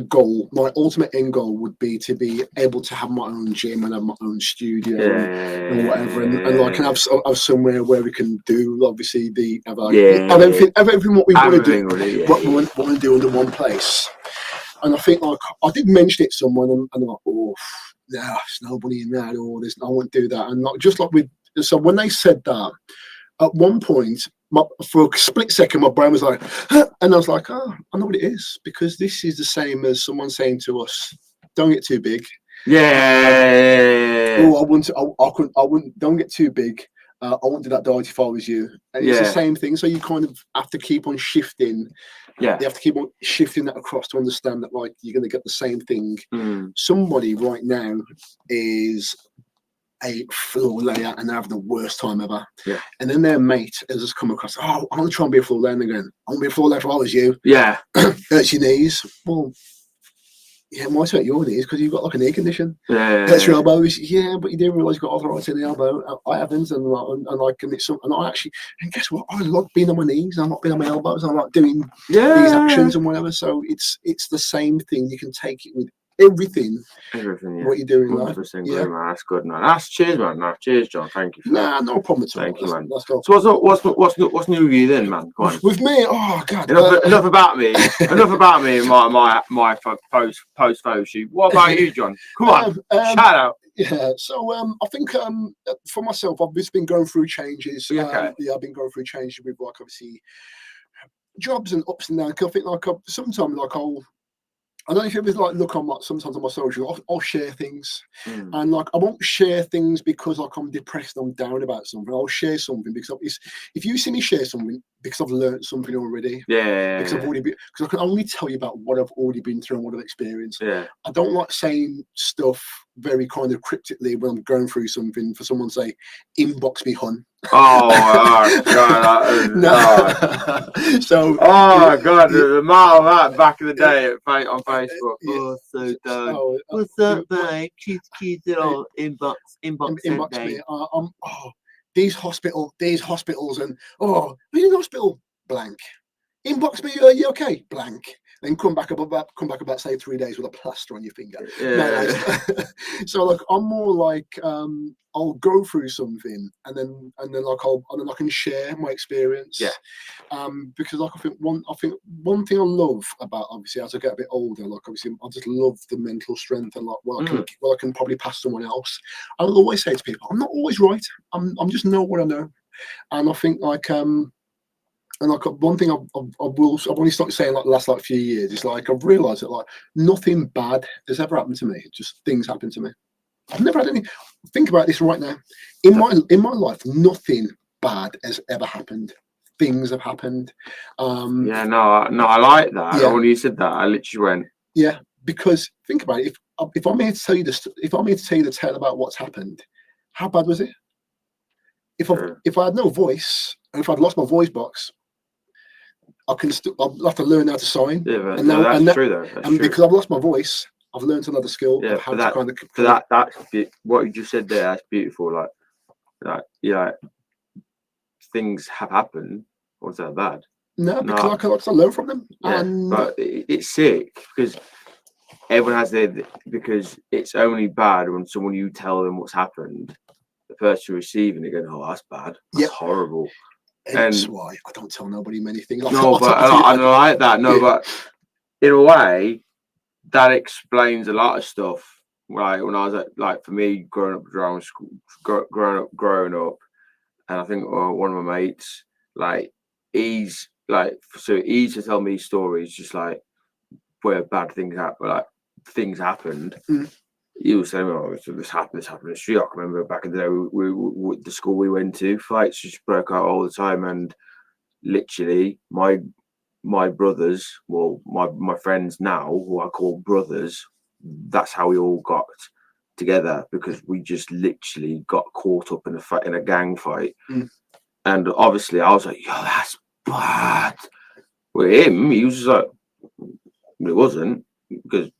goal, my ultimate end goal would be to be able to have my own gym and have my own studio and whatever, and like have somewhere where we can do obviously everything what we want to do, what we want to do under one place. And I think like I did mention it to someone, and they're like, oh, there's nobody in that, or I won't do that. And like just like so when they said that, at one point for a split second, my brain was like, huh, and I was like, oh, I know what it is, because this is the same as someone saying to us, "Don't get too big." Yeah. Oh, I wouldn't. Don't get too big. I wouldn't do that diet if I was you. And it's the same thing. So you kind of have to keep on shifting. Yeah. You have to keep on shifting that across to understand that, like, you're going to get the same thing. Mm. Somebody right now is a floor layer and they have the worst time ever. Yeah. And then their mate has just come across, oh, I want to try and be a floor layer. And they're going, I want to be a floor layer if I was you. Yeah. Hurts your knees. Well, yeah, it might hurt your knees because you've got like a knee condition. Yeah. Hurts your elbows. Yeah, but you didn't realise you've got arthritis in the elbow. I haven't, and it's something. And I actually, and guess what? I like being on my knees. I like being on my elbows. I like doing these actions and whatever. So it's the same thing. You can take it with everything. Everything. What you're doing, 100% man. That's good, man. That's cheers, man. No, cheers, John. Thank you. For that. No problem at all. Thank you, man. Let's go. So what's new with you then, man? Go on. With me, oh god. Enough about me. Enough about me and my post photo shoot. What about you, John? Come on, shout out. Yeah, so I think for myself, I've just been going through changes. Okay. I've been going through changes with, like, obviously jobs and ups and downs. I think, like, sometimes, like, I don't know if it was like, look on, like, sometimes on my social, I'll share things, and like I won't share things because, like, I'm depressed, I'm down about something. I'll share something because if you see me share something, because I've learned something already. Yeah. Because I can only tell you about what I've already been through and what I've experienced. Yeah. I don't like saying stuff very kind of cryptically when I'm going through something. For someone to say, "Inbox me, hun." Oh God! No. So. Oh God! The amount of that back in the day on Facebook. Oh, so done. What's up, mate? Cute little inbox me. These hospitals, and are you in hospital? Blank. Inbox me. Are you okay? Blank. Then come back about say 3 days with a plaster on your finger. Yeah. No. So, like, I'm more like I'll go through something and then like I can share my experience. Yeah. Because, like, I think one thing I love about, obviously, as I get a bit older, like, obviously I just love the mental strength and, like, what I can probably pass someone else. I'll always say to people, I'm not always right. I'm just know what I know. And I think, like, and like one thing I've only started saying, like, the last, like, few years is, like, I've realised that, like, nothing bad has ever happened to me. Just things happen to me. I've never had any. Think about this right now. In my life, nothing bad has ever happened. Things have happened. Yeah, no, I like that. Yeah. When you said that, I literally went. Yeah, because think about it. If I'm here to tell you this, if I'm here to tell you the tale about what's happened, how bad was it? If I had no voice, and if I'd lost my voice box, I'll have to learn how to sign. Yeah, that's true though. And because I've lost my voice, I've learned another skill of how to kind of. That's what you just said there. That's beautiful. Like, things have happened. Was that bad? No, because I learn from them. Yeah, but it's sick because everyone has because it's only bad when someone, you tell them what's happened, the person receiving it going, "Oh, that's bad. That's horrible." That's why I don't tell nobody many things. I like that. No, but in a way, that explains a lot of stuff. Right, when I was for me, growing up drama school, growing up, and I think one of my mates, like, he's like, so he used to tell me stories just like where bad things happen, like things happened. He was saying, "Oh, so this happened in the street." I can remember back in the day, we the school we went to, fights just broke out all the time, and literally my brothers, well, my friends now, who I call brothers, that's how we all got together, because we just literally got caught up in a gang fight. And obviously I was like, "Yo, that's bad." With him, he was just like, it wasn't, because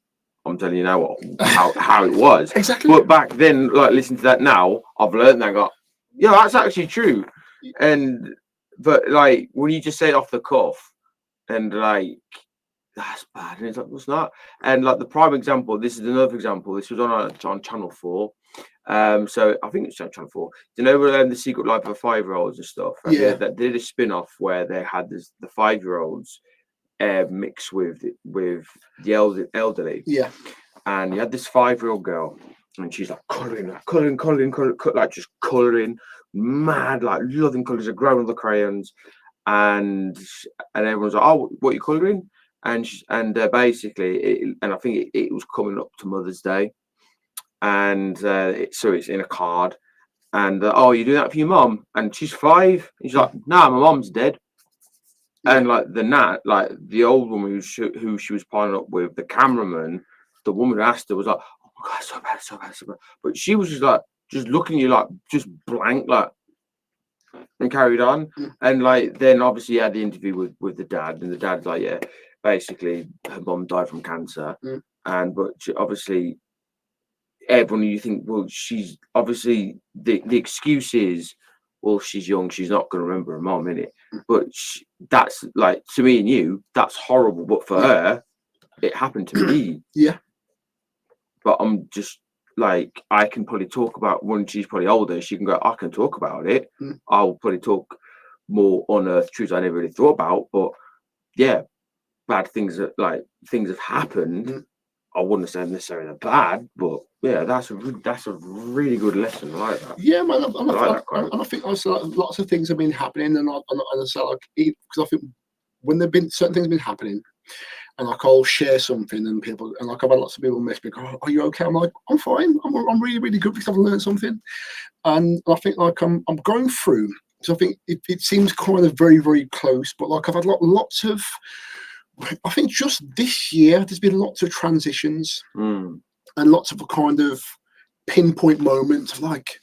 I'm telling you now how it was. Exactly. But back then, like, listen to that now, I've learned that. I got, yeah, that's actually true. But like, when you just say it off the cuff, and like, that's bad, and it's like, what's that? And like, the prime example, this is another example. This was on Channel 4. So I think it's on Channel 4. Do you know the Secret Life of 5-year-olds and stuff? And they did a spin-off where they had the 5-year-olds mixed with the elderly. Yeah. And you had this 5-year-old girl, and she's like colouring, like just colouring, mad, like loving colours, of growing the crayons. and everyone's like, oh, what are you colouring? And basically, and I think it was coming up to Mother's Day, and so it's in a card, and oh, you doing that for your mum? And she's 5. And she's like, nah, my mum's dead. And like the old woman who she was piling up with, the cameraman, the woman who asked her was like, oh my god, so bad, so bad, so bad. But she was just looking at you like just blank, like, and carried on. And like then obviously you had the interview with the dad, and the dad's like, yeah, basically her mum died from cancer. But obviously everyone, you think, well, she's obviously the excuse is, well, she's young, she's not going to remember her mom, innit? But that's like, to me and you, that's horrible. But for her, it happened to me. Yeah. But I'm just like, I can probably talk about, when she's probably older, she can go, I can talk about it. I'll probably talk more unearthed truths I never really thought about. But yeah, bad things have happened. I wouldn't say necessarily they're bad, but yeah, that's a really good lesson. I like that. Yeah, man. I think also lots of things have been happening, and I say, like, because I think when certain things have been happening, and like I'll share something, and people, and like I've had lots of people message me, go, "Are you okay?" I'm like, "I'm fine. I'm really, really good because I've learned something," and I think like I'm going through. So I think it seems kind of very, very close, but like I've had lots of. I think just this year there's been lots of transitions and lots of kind of pinpoint moments of like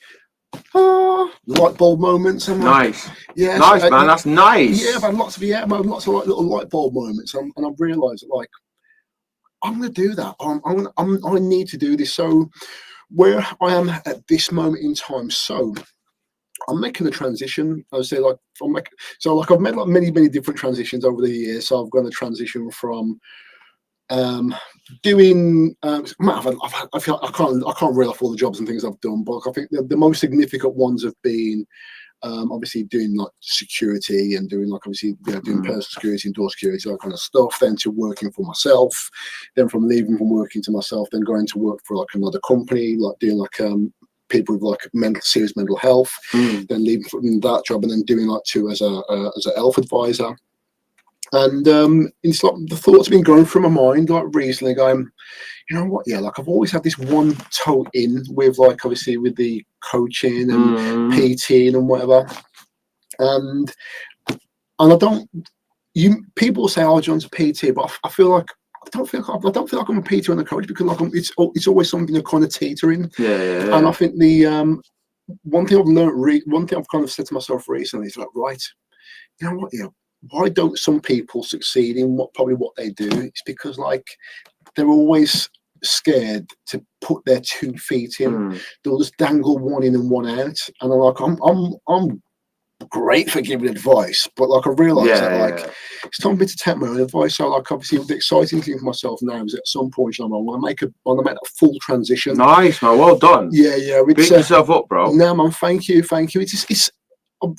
light bulb moments. And nice, like, yeah, nice, man. That's nice. Yeah, I've had lots of like little light bulb moments, and I've realised that like I'm going to do that. I need to do this. So where I am at this moment in time, so. I'm making a transition. I would say like I've made like many different transitions over the years. So I've gone to transition from doing. I can't reel off all the jobs and things I've done, but I think the most significant ones have been obviously doing like security and doing like obviously doing personal security and door security, that kind of stuff. Then to working for myself. Then from leaving from working to myself, then going to work for like another company, like doing like people with like serious mental health, then leaving from that job and then doing like two as a health advisor. And it's like the thoughts have been going through my mind like recently, going, you know what, yeah, like I've always had this one toe in with like obviously with the coaching and PT and whatever. And I don't, people say, oh, John's a PT, but I feel like I don't feel like I'm a PT and a coach, because like it's always something you're kind of teetering. Yeah. And I think the one thing I've learned, one thing I've kind of said to myself recently is like, right, you know what, why don't some people succeed in what they do? It's because like they're always scared to put their 2 feet in. They'll just dangle one in and one out. And I'm like, I'm great for giving advice, but like I realised that like it's time for me to take my own advice. So like obviously the exciting thing for myself now is at some point I want to make that full transition. Nice, man. Well done. Yeah. Beat yourself up, bro. No, man. Thank you. It's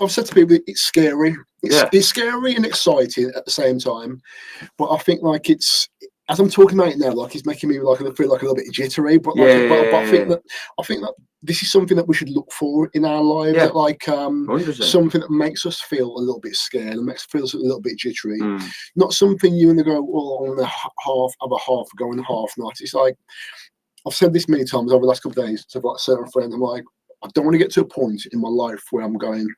I've said to people it's scary. It's scary and exciting at the same time, but I think like it's. As I'm talking about it now, like it's making me like I feel like a little bit jittery, but like, but I think that this is something that we should look for in our lives. That like something that makes us feel a little bit scared and makes us feel a little bit jittery. Not something you and they go, well, I'm gonna have a half go and half not. It's like I've said this many times over the last couple of days to like certain friends. I'm like, I don't want to get to a point in my life where I'm going,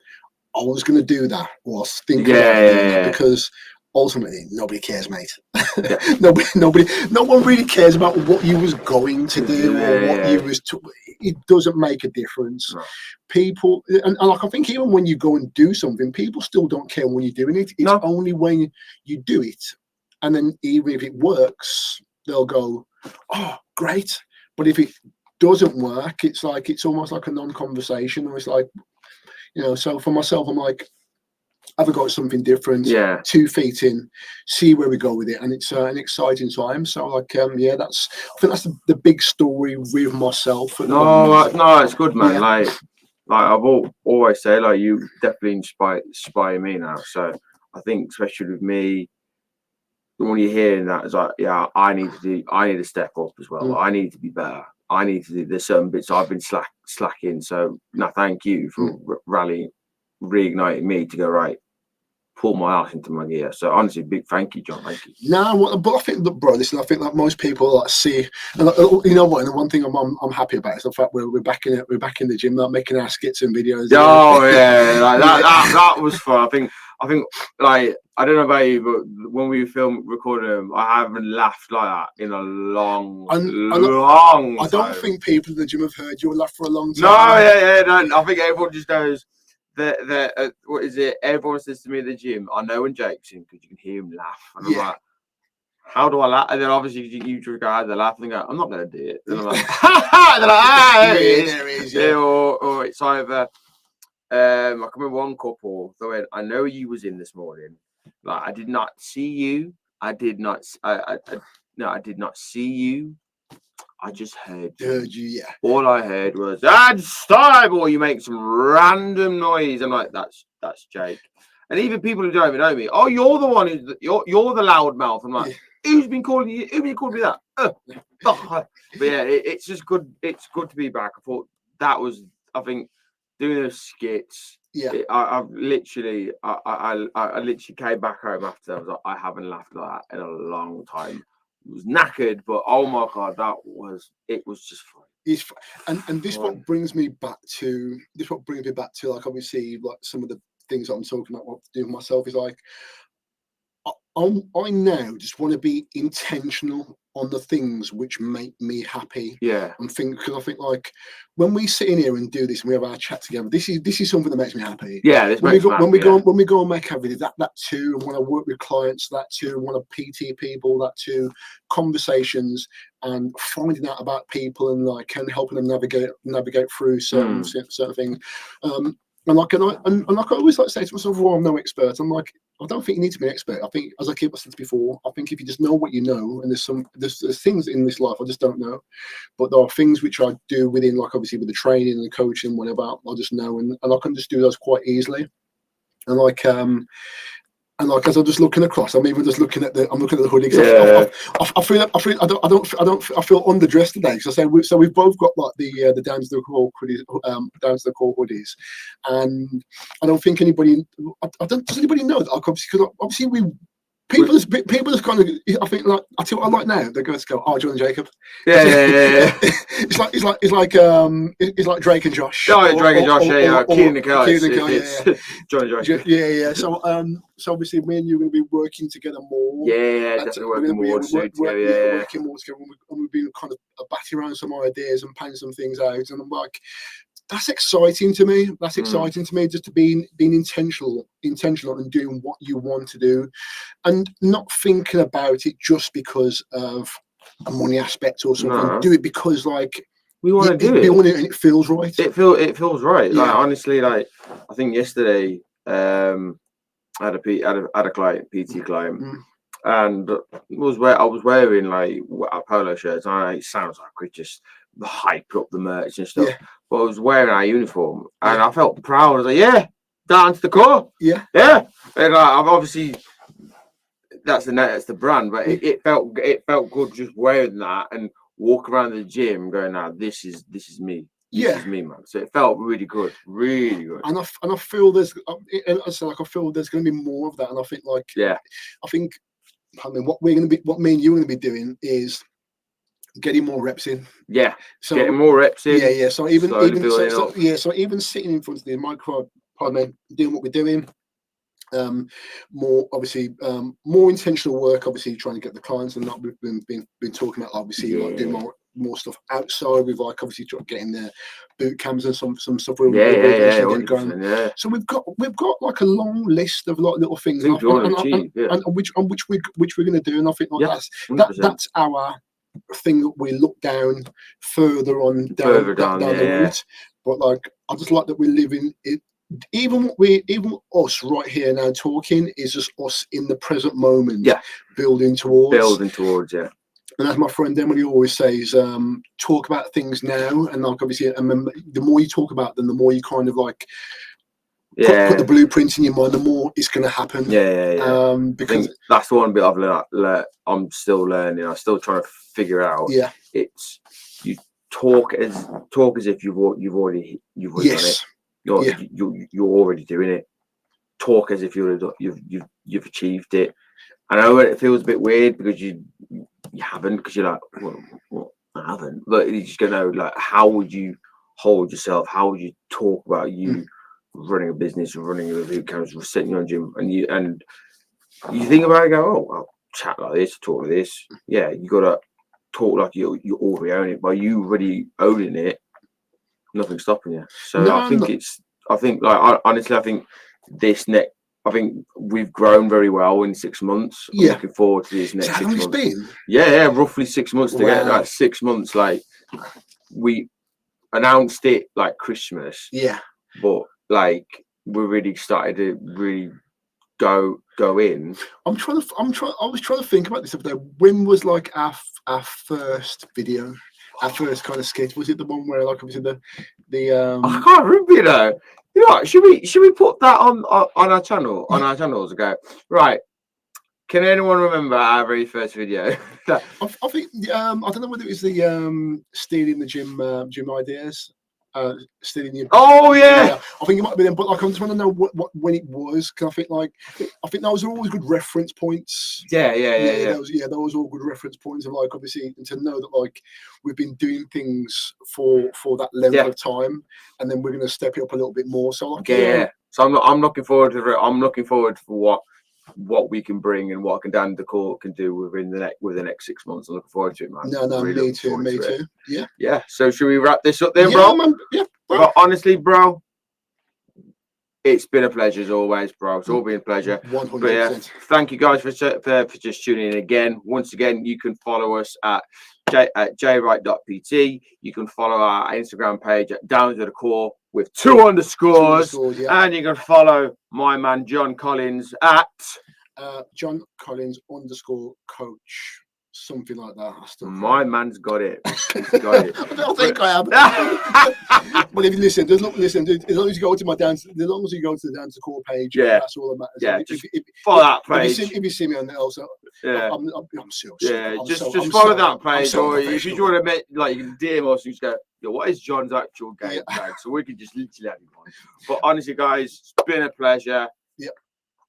I was going to do that, or I was thinking about doing that, because ultimately nobody cares, mate. No one really cares about what you was going to do or what you was to. It doesn't make a difference. No. People, and like I think even when you go and do something, people still don't care when you're doing it. It's only when you do it, and then even if it works, they'll go, oh, great. But if it doesn't work, it's like it's almost like a non-conversation, or it's like, so for myself, I'm like, have I got something different? 2 feet in, see where we go with it, and it's an exciting time. So like, I think that's the big story with myself. No, it's good, man. Like I've always say, like, you definitely inspire me now. So I think, especially with me, when you're hearing that, it's like, yeah, I need to step up as well. I need to be better. I need to do. There's certain bits I've been slacking. So no, thank you for reigniting me to go, right, pull my ass into my gear. So honestly, big thank you, John. Thank you. No, but I think, look, bro, listen, I think that most people like see, and you know what? And the one thing I'm happy about is the fact we're back in it. We're back in the gym, like making our skits and videos. Oh yeah, like that was fun. I think like I don't know about you, but when we recorded them, I haven't laughed like that in a long time. I don't think people in the gym have heard you laugh for a long time. No, yeah, no. I think everyone just knows that what is it? Everyone says to me at the gym, I know when Jake's in because you can hear him laugh, and I'm like, how do I laugh? And then obviously you just go out there laughing and go, I'm not going to do it. And I'm like, and they're like, there it is. Yeah. Or it's either. I can remember one couple that went, I know you was in this morning. Like I did not see you. I did not see you. I just heard you. Yeah. All I heard was stop, or you make some random noise. I'm like, that's Jake. And even people who don't even know me, oh, you're the one you're the loud mouth. I'm like, who's been calling you? Who's been calling me that? But yeah, it's just good. It's good to be back. I thought that was, I think, doing those skits. Yeah, I literally came back home after. I was like, I haven't laughed like that in a long time. It was knackered, but oh my god, it was just fun. And this what brings me back to like obviously like some of the things that I'm talking about, what to do with myself is like I now just want to be intentional on the things which make me happy. Yeah. And because I think like when we sit in here and do this and we have our chat together, this is something that makes me happy. Yeah. When we go and make our videos, that too, and when I work with clients, that too, and when I PT people, that too, conversations and finding out about people and like and helping them navigate through certain things. And like I always like to say to myself, well, I'm no expert. I'm like, I don't think you need to be an expert. I think, as I keep saying before, I think if you just know what you know, and there's things in this life I just don't know, but there are things which I do within, like obviously with the training and the coaching, whatever, I just know, and I can just do those quite easily. And like as I'm just looking across, I'm even just looking at the hoodie. Yeah. I feel underdressed today because we've both got like the down to the core hoodies, and I don't think anybody. Does anybody know that? Because obviously people just kind of. I think like I tell what I like now. They're going to go, oh, John and Jacob. Yeah. It's like Drake and Josh. Oh, Drake and Josh. Keenan and Kel. John and Josh. Yeah. So obviously, me and you are going to be working together more. Yeah, definitely working more together. Yeah, working more together, and we've been kind of batting around some ideas and planning some things out. And I'm like, that's exciting to me. That's exciting to me, just to being intentional and doing what you want to do, and not thinking about it just because of a money aspect or something. No. Do it because like we want to do it. We want it, and it feels right. It feels right. Yeah. Like honestly, like I think yesterday, I had a client, PT client, and I was wearing like a polo shirts. And it sounds like we just hype up the merch and stuff, but I was wearing our uniform, and I felt proud. I was like, yeah, down to the core. Yeah. And I've obviously that's the brand, but it felt good just wearing that and walk around the gym going, now this is me. This is me, man. So it felt really good, really good. And I feel there's going to be more of that. And I think what me and you are going to be doing is getting more reps in. Yeah. So getting more reps in. Yeah. So even sitting in front of the micro, doing what we're doing. More intentional work, obviously trying to get the clients, and that we've been talking about, obviously like doing more stuff outside with like obviously getting the boot camps and some stuff. So we've got like a long list of like little things which we're going to do, and I think like that's our thing that we look down further down the route. But like I just like that we're living it. Even us right here now talking is just us in the present moment, building towards. And as my friend Emily always says, talk about things now, and like obviously, the more you talk about them, the more you kind of like put the blueprint in your mind, the more it's going to happen. Because that's the one bit I've learned. I'm still learning. I'm still trying to figure out. Yeah, it's you talk as if you've already done it. You're already doing it. talk as if you've achieved it. I know it feels a bit weird because you haven't, because you're like, well, I haven't. But you just gonna like, how would you hold yourself? How would you talk about you running a business, or running a boot camp, or setting your own gym, and you think about it, and go, oh, I'll chat like this, talk like this. Yeah, you gotta talk like you already own it. By you already owning it, nothing's stopping you. So No, I think honestly, I think this next. I think we've grown very well in 6 months. I'm looking forward to these next 6 months. Been? Yeah, roughly 6 months to get like 6 months. Like we announced it like Christmas. Yeah. But like we really started to really go in. I was trying to think about this other day. When was like our first video? Our first kind of sketch? Was it the one where like obviously the I can't remember, you know. You know what? Should we put that on our channel, on our channels and go, right? Can anyone remember our very first video? I think I don't know whether it was the stealing the gym ideas. Stealing your. Oh yeah. I think it might be them, but like I just want to know what when it was, because I think those are always good reference points. Yeah. Those are all good reference points of like obviously to know that like we've been doing things for that length of time, and then we're going to step it up a little bit more. So like So I'm looking forward to it. I'm looking forward for what we can bring and what Dan Decor can do within the next 6 months. I'm looking forward to it, man. No, really me too. Yeah. So should we wrap this up then, bro? Man. Yeah. Bro. But honestly, bro, it's been a pleasure as always, bro. It's all been a pleasure. 100%. But yeah, thank you guys for just tuning in again. Once again, you can follow us at jwright.pt. You can follow our Instagram page at Down to the Core with 2 underscores. And you can follow my man John Collins at John Collins _coach. Something like that. My man's got it. He's got it. I don't think I have. But if you listen, as long as you go to the Down to the Core page, that's all that matters. Yeah, just follow that page. If you see me on there also, I'm serious. Just follow that page, or if you want to like, you can DM us and just go, yo, what is John's actual game plan? So we can just literally have him on. But honestly, guys, it's been a pleasure. Yep.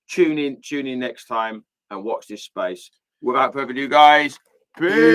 Tune in next time and watch this space. Without further ado, guys, peace.